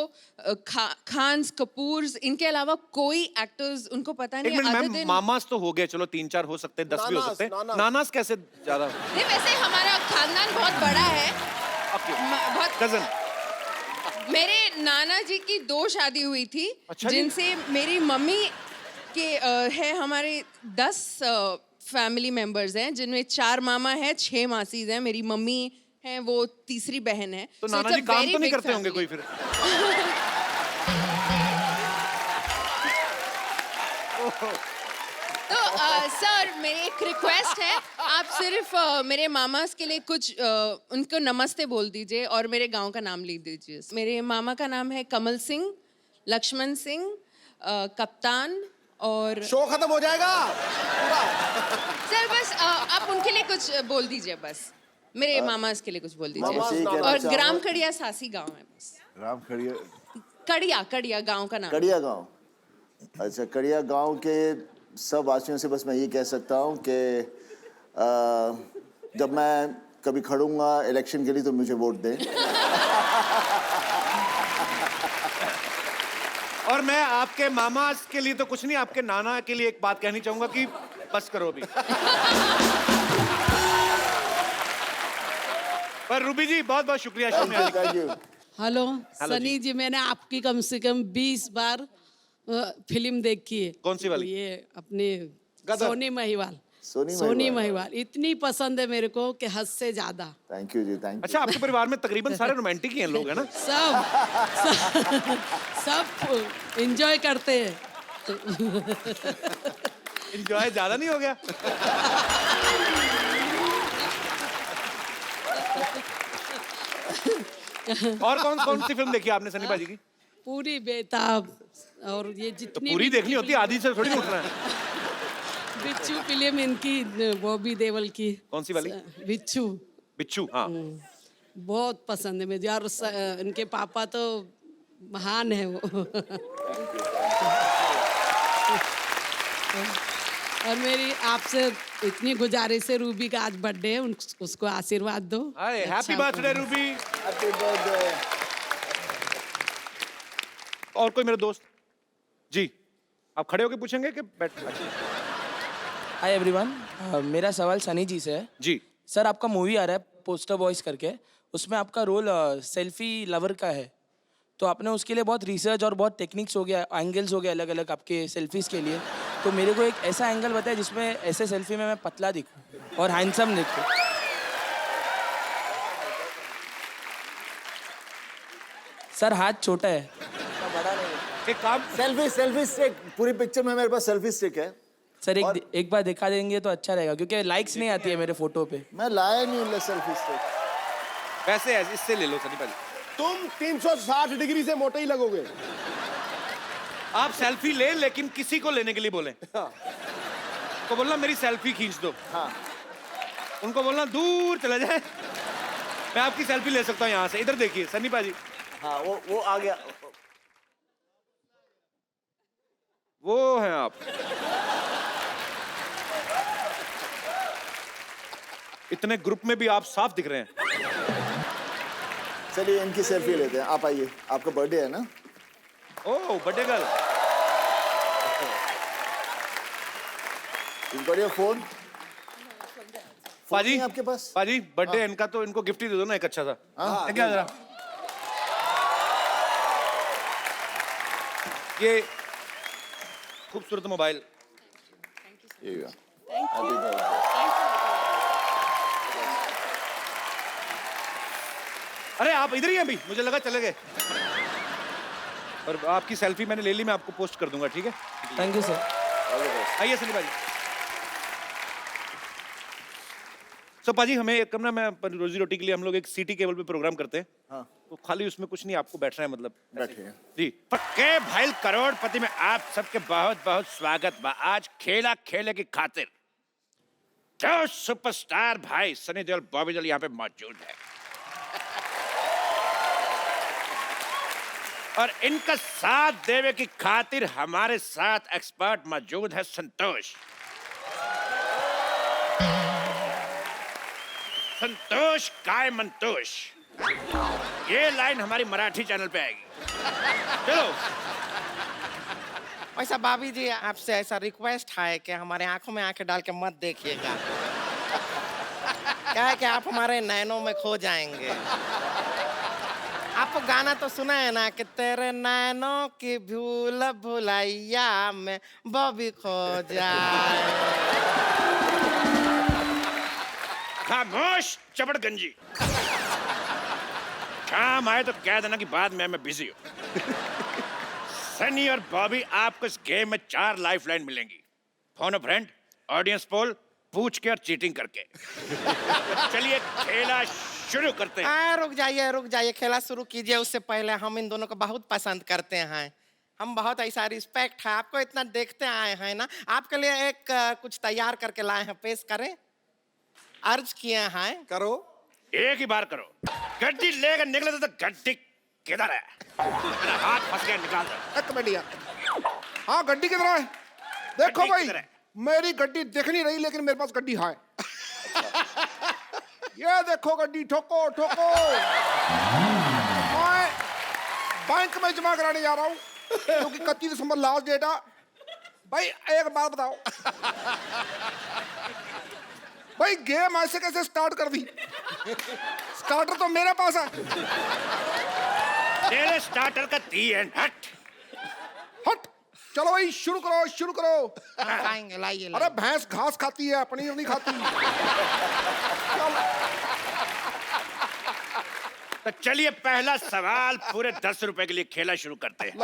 खान्स, कपूर्स, इनके अलावा कोई एक्टर्स उनको पता एक नहीं minute other ma'am, than- mama's तो हो गए, चलो 3-4 हो सकते हैं, 10 भी हो सकते हैं। नानास कैसे ज्यादा? नहीं, वैसे हमारा खानदान बहुत बड़ा है। बहुत कजन? मेरे नाना जी की 2 शादी हुई थी। अच्छा जी? जिनसे मेरी मम्मी के है हमारे 10 फैमिली मेंबर्स हैं, जिनमें 4 मामा हैं, 6 मासीज हैं। मेरी मम्मी है, वो तीसरी बहन है। तो So नाना it's a जी काम very तो नहीं big करते होंगे family. कोई फिर? तो सर, मेरी एक रिक्वेस्ट है, आप सिर्फ मेरे मामास के लिए कुछ उनको नमस्ते बोल दीजिए और मेरे गांव का नाम लिख दीजिए। मेरे मामा का नाम है कमल सिंह, लक्ष्मण सिंह, कप्तान और शो खत्म हो जाएगा। सर बस आप उनके लिए कुछ बोल दीजिए बस। मेरे मामास के लिए कुछ बोल मामास दीजिए। ये कहना और चाहूँ- ग्राम कड़िया सासी गांव है बस। राम खड़िया कड़िया गांव का नाम। कड़िया गांव। अच्छा, कड़िया गांव के सब वासियों से बस मैं ये कह सकता हूँ कि जब मैं कभी खड़ूंगा इलेक्शन के लिए तो मुझे वोट दें। और मैं आपके मामा के लिए तो कुछ नहीं, आपके नाना के लिए एक बात कहनी चाहूंगा कि बस करो अभी। पर रूबी जी बहुत बहुत शुक्रिया। Thank you. हेलो सनी जी, मैंने आपकी कम से कम 20 बार फिल्म देखी है। कौन सी वाली? ये अपनी सोनी महिवाल। सोनी महिवाल इतनी पसंद है मेरे को कि हद से ज्यादा। Thank you ji, thank you. अच्छा, आपके परिवार में तकरीबन सारे रोमांटिक ही हैं लोग, है ना? सब एंजॉय करते हैं। एंजॉय ज्यादा नहीं हो गया? और कौन सी फिल्म देखी आपने सनी भाजी की? पूरी बेताब और ये तो जितनी पूरी भी देखनी होती है, आधी से थोड़ी ना उठना है। बिच्छू फिल्म इनकी, बॉबी देओल की। कौन सी वाली? बिच्छू। बिच्छू, हाँ। बहुत पसंद है मुझे। और इनके पापा तो महान है वो। और मेरी आपसे इतनी गुजारिश है, रूबी का आज बर्थडे है, उसको आशीर्वाद दो। अरे happy birthday Ruby. Happy birthday. और कोई मेरे दोस्त? जी, आप खड़े होके पूछेंगे कि बैठ? हाय एवरीवन, मेरा सवाल सनी जी से है। जी सर, आपका मूवी आ रहा है पोस्टर बॉयज करके, उसमें आपका रोल सेल्फी लवर का है। तो आपने उसके लिए बहुत रिसर्च और बहुत टेक्निक्स हो गया, एंगल्स हो गए अलग अलग आपके सेल्फीज के लिए। तो मेरे को एक ऐसा एंगल बताया जिसमें ऐसे सेल्फी में मैं पतला दिखूं और हैंडसम दिखूं। सर, हाथ छोटा है। एक काम, सेल्फी स्टिक, पूरी पिक्चर में मेरे पास सेल्फी स्टिक है। सर एक बार दिखा देंगे तो अच्छा रहेगा, क्योंकि लाइक्स नहीं आती है मेरे फोटो पे। मैं लाया नहीं हूँ सेल्फी स्टिक। वैसे इससे ले लो सनी भाजी। तुम 360 डिग्री से मोटे ही लगोगे। आप सेल्फी ले, लेकिन किसी को लेने के लिए बोलें। तो बोलना मेरी सेल्फी खींच दो। हाँ। उनको बोलना दूर चला जाए, मैं आपकी सेल्फी ले सकता हूँ यहाँ से। इधर देखिए सनी भाजी। हाँ, वो आ गया। वो हैं आप। इतने ग्रुप में भी आप साफ दिख रहे हैं। चलिए इनकी सेल्फी लेते हैं। आप आइए, आपका बर्थडे है ना? Oh, birthday girl. You've got your phone? पाजी नहीं आपके पास? पाजी बर्थडे इनका तो इनको गिफ्ट ही दे दो ना एक अच्छा सा। हाँ, क्या जरा ये खूबसूरत mobile. Here you go. Happy birthday. अरे आप इधर ही हैं अभी, मुझे लगा चले गए। और आपकी सेल्फी मैंने ले ली, मैं आपको पोस्ट कर दूंगा, ठीक है? Thank you sir. आइए सनी भाई। सो पाजी हमें एक ना, मैं रोजी रोटी के लिए हम लोग एक सिटी केबल पे प्रोग्राम करते हैं। हाँ। तो खाली उसमें कुछ नहीं, आपको बैठना है मतलब। बैठिए। जी। पक्के भाई करोड़पति में आप सबके बहुत बहुत स्वागत बा। आज खेला खेले की खातिर जो सुपरस्टार भाई सनी देओल बॉबी देओल यहाँ पे मौजूद है और इनका साथ देवे की खातिर हमारे साथ एक्सपर्ट मौजूद है संतोष। संतोष काय मंतोष, ये लाइन हमारी मराठी चैनल पे आएगी। चलो। वैसा भाभी जी आपसे ऐसा रिक्वेस्ट है कि हमारे आंखों में आंखें डाल के मत देखिएगा। क्या है कि आप हमारे नैनों में खो जाएंगे। आपको गाना तो सुना है ना कि तेरे नैनों की भूल भुलैया में बॉबी खो जाए। खामोश चबड़गंजी। काम आए तो कह देना कि बाद में मैं बिजी हूँ। सनी और बॉबी आपको इस गेम में 4 लाइफलाइन मिलेंगी। फोन अ फ्रेंड, ऑडियंस पोल, पूछ के और चीटिंग करके। चलिए खेला शुरू करते हैं। रुक जाइए, खेला शुरू कीजिए। उससे पहले हम इन दोनों को बहुत पसंद करते हैं। हम बहुत ऐसा रिस्पेक्ट है, आपको इतना देखते आए हैं ना। आपके लिए एक कुछ तैयार करके लाए हैं, पेश करें। अर्ज किए हैं। करो। एक ही बार करो। गड्डी लेकर निकले तो गड्डी किधर है? मेरा हाथ फंस गया, निकाल दो। एक मिनट यार। हाँ गड्डी किधर है? देखो गड्डी भाई, किधर है? मेरी गड्डी दिख नहीं रही लेकिन मेरे पास गड्डी है। ये देखो गड्डी, ठोको ठोको। मैं बैंक में जमा कराने जा रहा हूँ क्योंकि 31 दिसंबर लास्ट डेट है। भाई एक बात बताओ, भाई गेम ऐसे कैसे स्टार्ट कर दी? स्टार्टर तो मेरे पास है। तेरे स्टार्टर का दी एंड हट। हट। चलो भाई शुरू करो, शुरू करो। लाएंगे, लाइए। अरे भैंस घास खाती है, पनीर नहीं खाती। तो चलिए पहला सवाल पूरे 10 रुपए के लिए खेला शुरू करते हैं।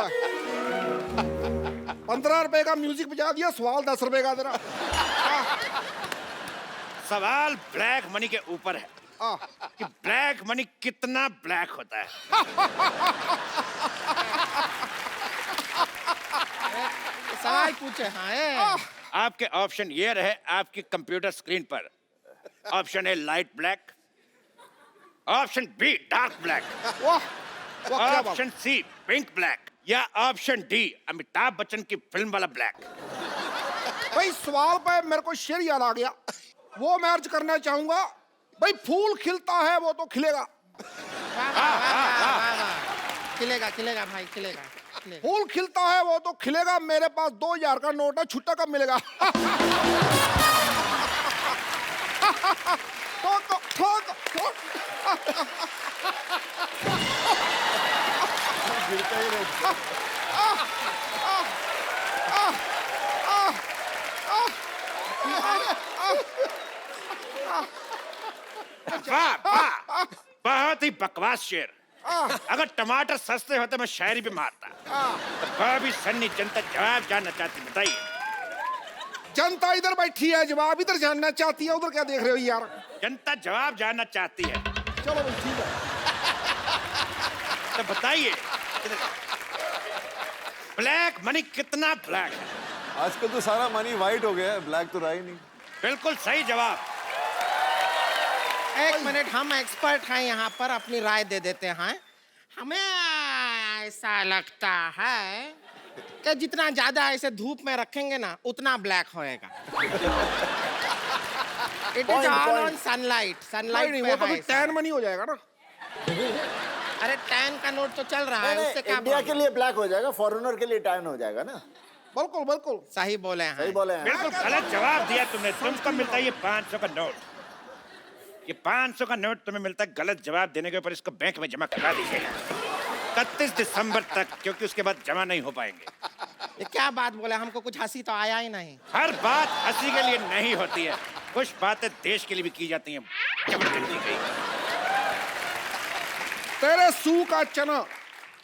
15 रुपए का म्यूजिक बजा दिया, सवाल 10 रुपए का तेरा। सवाल ब्लैक मनी के ऊपर है कि ब्लैक मनी कितना ब्लैक होता है। सवाल पूछे। हाँ आपके ऑप्शन ये रहे आपकी कंप्यूटर स्क्रीन पर। Option A light black, option B dark black, option C pink black या ऑप्शन डी अमिताभ बच्चन की फिल्म वाला ब्लैक। भाई सवाल पे मेरे को शेर याद आ गया, वो मैं अर्ज करना चाहूंगा। भाई फूल खिलता है वो तो खिलेगा। खिलेगा खिलेगा भाई, खिलेगा। फूल खिलता है वो तो खिलेगा। मेरे पास 2000 का नोट है, छुट्टा कब मिलेगा? वाह वाह, बहुत ही बकवास शेर। अगर टमाटर सस्ते होते मैं शायरी भी मारता। तो बॉबी सन्नी जनता जवाब जानना चाहती, बताइए। जनता इधर बैठी है, जवाब इधर जानना चाहती है। उधर क्या देख रहे हो यार? जनता जवाब जानना चाहती है। चलो भाई ठीक है। तो बताइए ब्लैक मनी कितना ब्लैक है? आजकल तो सारा मनी वाइट हो गया है, ब्लैक तो रहा ही नहीं। बिल्कुल सही जवाब। एक मिनट, हम एक्सपर्ट हैं यहाँ पर, अपनी राय दे देते हैं। हमें ऐसा लगता है कि जितना ज्यादा ऐसे धूप में रखेंगे ना उतना ब्लैक होएगा। It is all on sunlight. Sunlight नहीं, वो तो फिर टैन मनी हो जाएगा ना। अरे टैन का नोट तो चल रहा है, उससे क्या इंडिया के लिए ब्लैक हो जाएगा, फॉरेनर के लिए टैन हो जाएगा ना। बिल्कुल बिल्कुल सही बोले हैं। सही बोले हैं। बिल्कुल गलत जवाब दिया तुमने। तुमको मिलता है ये 500 का नोट। ये 500 का नोट तुम्हें मिलता है गलत जवाब देने के ऊपर। इसको बैंक में जमा करा दीजिएगा 31 दिसंबर तक, क्योंकि उसके बाद जमा नहीं हो पाएंगे। ये क्या बात बोले, हमको कुछ हंसी तो आया ही नहीं। हर बात हंसी के लिए नहीं होती है, कुछ बातें देश के लिए भी की जाती हैं। जबरदस्ती गई। तेरे सू का चना।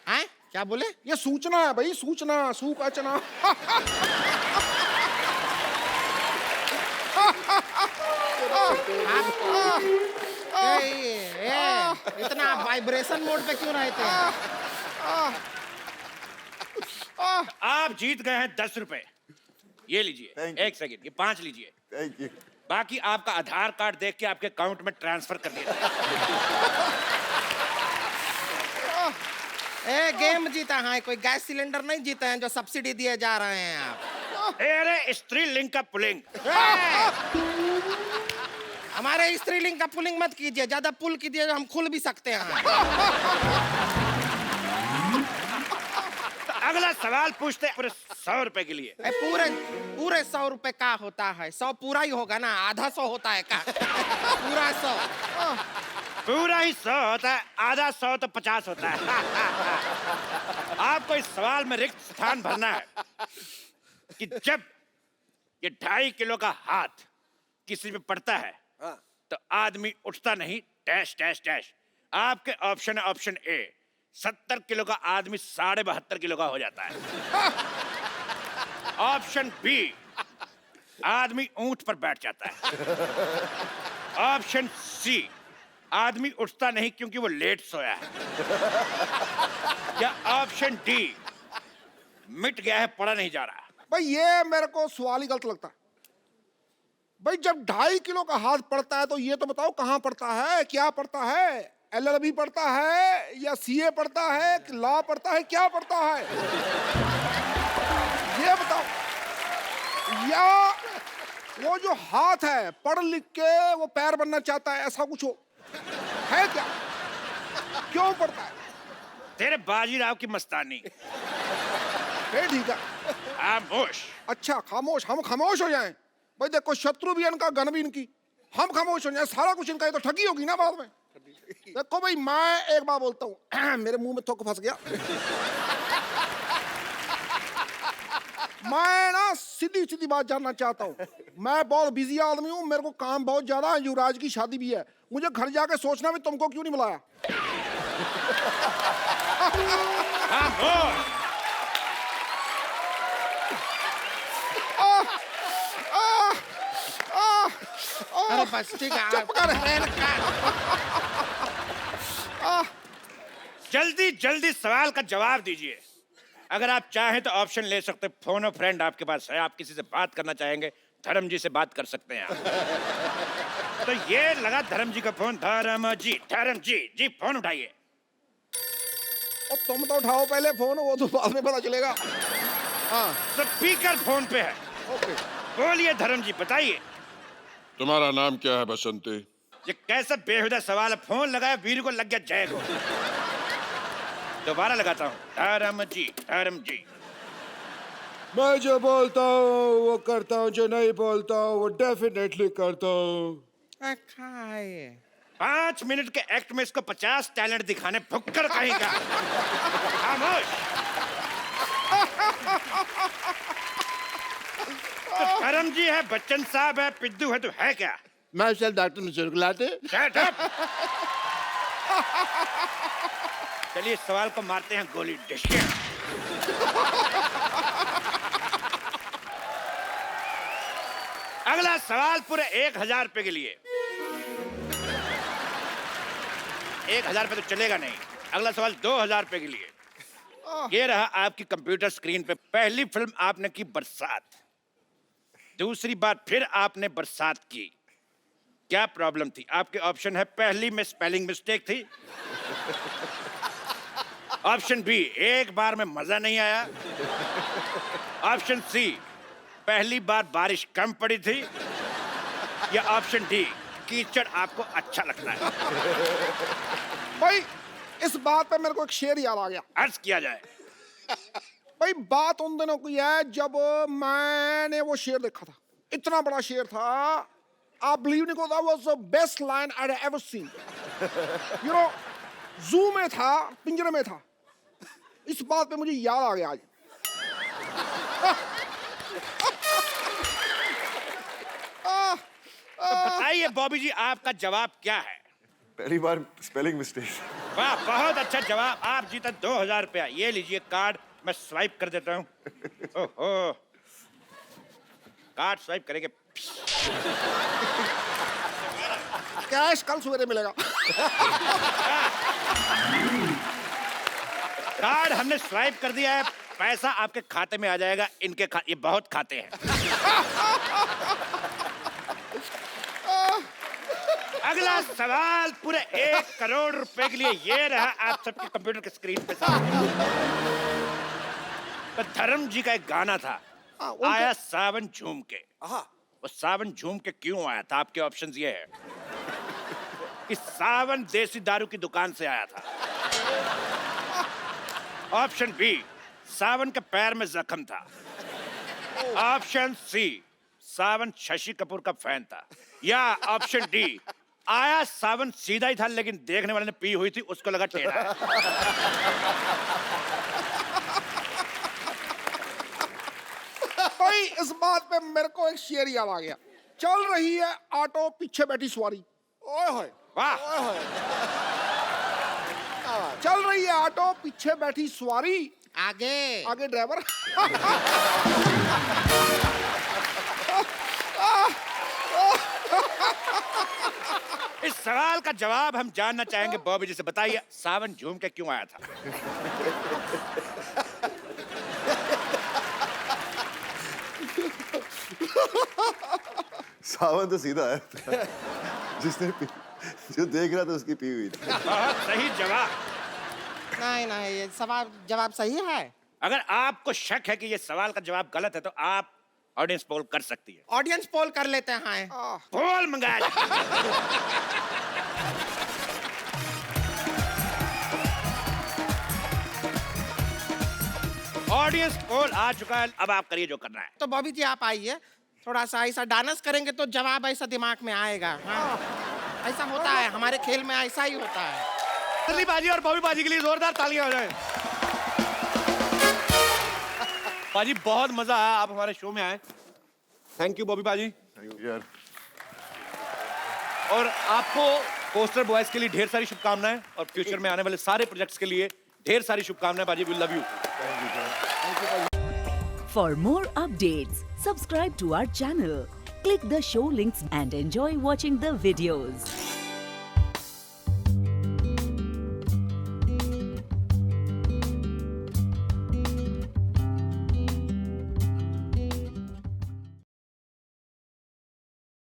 हैं? क्या बोले? ये सूचना है भाई, सूचना। सू का चना। इतना वाइब्रेशन मोड पे क्यों रहते हैं? आप जीत गए हैं 10 रुपए। ये लीजिए। Thank you. 1 सेकंड, ये 5 लीजिए। Thank you. बाकी आपका आधार कार्ड देख के आपके अकाउंट में ट्रांसफर कर दिया। गेम जीता है, कोई गैस सिलेंडर नहीं जीते हैं जो सब्सिडी दिए जा रहे हैं आप। अरे स्त्रीलिंग का पुलिंग। हमारे स्त्रीलिंग का पुलिंग मत कीजिए, ज्यादा पुल कीजिए हम खुल भी सकते हैं। अगला सवाल पूछते हैं पूरे 100 रुपए के लिए। पूरे 100 रुपए का होता है? 100 पूरा ही होगा ना, आधा 100 होता है का? पूरा 100। पूरा ही 100 होता है, आधा 100 तो 50 होता है। आपको इस सवाल में रिक्त स्थान भरना है कि जब ये 2.5 किलो का हाथ किसी पे पड़ता है तो आदमी उठता नहीं, डैश डैश डैश। आपके ऑप्शन है ऑप्शन ए, 70 किलो का आदमी 72.5 किलो का हो जाता है। ऑप्शन बी, आदमी ऊंट पर बैठ जाता है। ऑप्शन सी, आदमी उठता नहीं क्योंकि वो लेट सोया है। या ऑप्शन डी, मिट गया है, पड़ा नहीं जा रहा। भाई ये मेरे को सवाल ही गलत लगता है। भाई जब 2.5 किलो का हाथ पड़ता है तो ये तो बताओ कहाँ पड़ता है, क्या पड़ता है? LLB पढ़ता है या CA पढ़ता है, लॉ पढ़ता है, क्या पढ़ता है? ये बताओ। या वो जो हाथ है पढ़ लिख के वो पैर बनना चाहता है, ऐसा कुछ हो है क्या? क्यों पढ़ता है? तेरे बाजीराव की मस्तानी। ठीक है, खामोश। अच्छा खामोश, हम खामोश हो जाएं? भाई देखो शत्रु भी इनका, गन भी इनकी, हम खामोश हो जाएं, सारा कुछ इनका, ये तो ठगी होगी ना बाद में। देखो भाई मैं एक बार बोलता हूँ, मेरे मुंह में थोक फंस गया। मैं ना सीधी सीधी बात जानना चाहता हूँ। मैं बहुत बिजी आदमी हूँ, मेरे को काम बहुत ज्यादा है, युवराज की शादी भी है, मुझे घर जाके सोचना भी तुमको क्यों नहीं बुलाया। अरे बस ठीक है, चुप कर। जल्दी जल्दी सवाल का जवाब दीजिए। अगर आप चाहें तो ऑप्शन ले सकते, फोन फ्रेंड आपके पास है, आप किसी से बात करना चाहेंगे, धर्म जी से बात कर सकते हैं आप। तो ये लगा धर्म जी का फोन। धर्म जी फोन उठाइए। और तुम तो उठाओ पहले फोन, वो तो बाद में पता चलेगा। हाँ स्पीकर फोन पे है। ओके, बोलिए धर्म जी, बताइए। तुम्हारा नाम क्या है बसंती? ये कैसा बेहुदा सवाल है, फोन लगाया वीर को लग गया जय को। दोबारा लगाता हूँ। धर्म जी। मैं जो बोलता हूँ वो करता हूँ, जो नहीं बोलता हूँ वो डेफिनेटली करता हूँ। 5 मिनट के एक्ट में इसको 50 टैलेंट दिखाने, फुक्कर कहेगा। खामोश। तो धर्म जी है, बच्चन साहब है, पिद्दू है, तो है क्या? मैं चल डॉक्टर मिश्र को लाते। Shut up! चलिए इस सवाल को मारते हैं गोली। डिशके। अगला सवाल पूरे 1000 रुपए के लिए। 1000 रुपए तो चलेगा नहीं। अगला सवाल 2000 रुपए के लिए। ये रहा आपकी कंप्यूटर स्क्रीन पे। पहली फिल्म आपने की बरसात, दूसरी बार फिर आपने बरसात की, क्या प्रॉब्लम थी? आपके ऑप्शन है, पहली में स्पेलिंग मिस्टेक थी। ऑप्शन बी, एक बार में मजा नहीं आया। ऑप्शन सी, पहली बार बारिश कम पड़ी थी। या ऑप्शन डी, कीचड़ आपको अच्छा लगता है। भाई इस बात पे मेरे को एक शेर याद आ गया। अर्ज किया जाए। भाई बात उन दिनों की है जब मैंने वो शेर देखा था, इतना बड़ा शेर था, आप बिलीव नहीं करो, that was the best lion I'd ever seen. You know, जू में था, पिंजरे में था. इस बात पे मुझे याद आ गया आज. तो बताइए बॉबी जी, आपका जवाब क्या है? पहली बार स्पेलिंग मिस्टेक। वाह, बहुत अच्छा जवाब। आप जीते 2000 रुपया। ये लीजिए कार्ड, मैं स्वाइप कर देता हूँ। ओहो, कार्ड स्वाइप करेंगे। कैश कल सवेरे मिलेगा। कार्ड हमने स्वाइप कर दिया है, पैसा आपके खाते में आ जाएगा। इनके ये बहुत खाते हैं। अगला सवाल पूरे 1 करोड़ रुपए के लिए ये रहा आप सबके कंप्यूटर के स्क्रीन पे सामने। तो धर्म जी का एक गाना था, आया सावन झूम के। वो सावन झूम के क्यों आया था? आपके ऑप्शंस ये है कि सावन देसी दारू की दुकान से आया था। ऑप्शन बी, सावन के पैर में जख्म था। ऑप्शन सी, सावन शशि कपूर का फैन था। या ऑप्शन डी, आया सावन सीधा ही था लेकिन देखने वाले ने पी हुई थी, उसको लगा टेढ़ा। भाई इस बात पे मेरे को एक शेर याद आ गया। चल रही है ऑटो, पीछे बैठी सवारी। ओए होए, वाह। चल रही है ऑटो, पीछे बैठी सवारी, आगे आगे ड्राइवर। इस सवाल का जवाब हम जानना चाहेंगे बॉबी जी से। बताइए, सावन झूम के क्यों आया था? सावन तो सीधा है। जो देख रहा था उसकी पी हुई थी। बहुत सही जवाब। नहीं नहीं, ये सवाल जवाब सही है। अगर आपको शक है कि ये सवाल का जवाब गलत है तो आप ऑडियंस पोल कर सकती है। ऑडियंस पोल कर लेते हैं। पोल मंगाया जाए। ऑडियंस पोल आ चुका है, अब आप करिए जो करना है। तो बॉबी जी आप आइए, थोड़ा सा ऐसा डांस करेंगे तो जवाब ऐसा दिमाग में आएगा। हाँ, ऐसा होता है हमारे खेल में, ऐसा ही होता है। अली बाजी और बॉबी बाजी के लिए जोरदार तालियां हो जाए। बाजी बहुत मजा आया, आप हमारे शो में आए। थैंक यू बॉबी बाजी। यार, और आपको पोस्टर बॉयज के लिए ढेर सारी शुभकामनाएं और फ्यूचर में आने वाले सारे प्रोजेक्ट्स के लिए ढेर सारी शुभकामनाएं। बाजी, we love you. For more updates, subscribe to our channel, click the show links and enjoy watching the videos.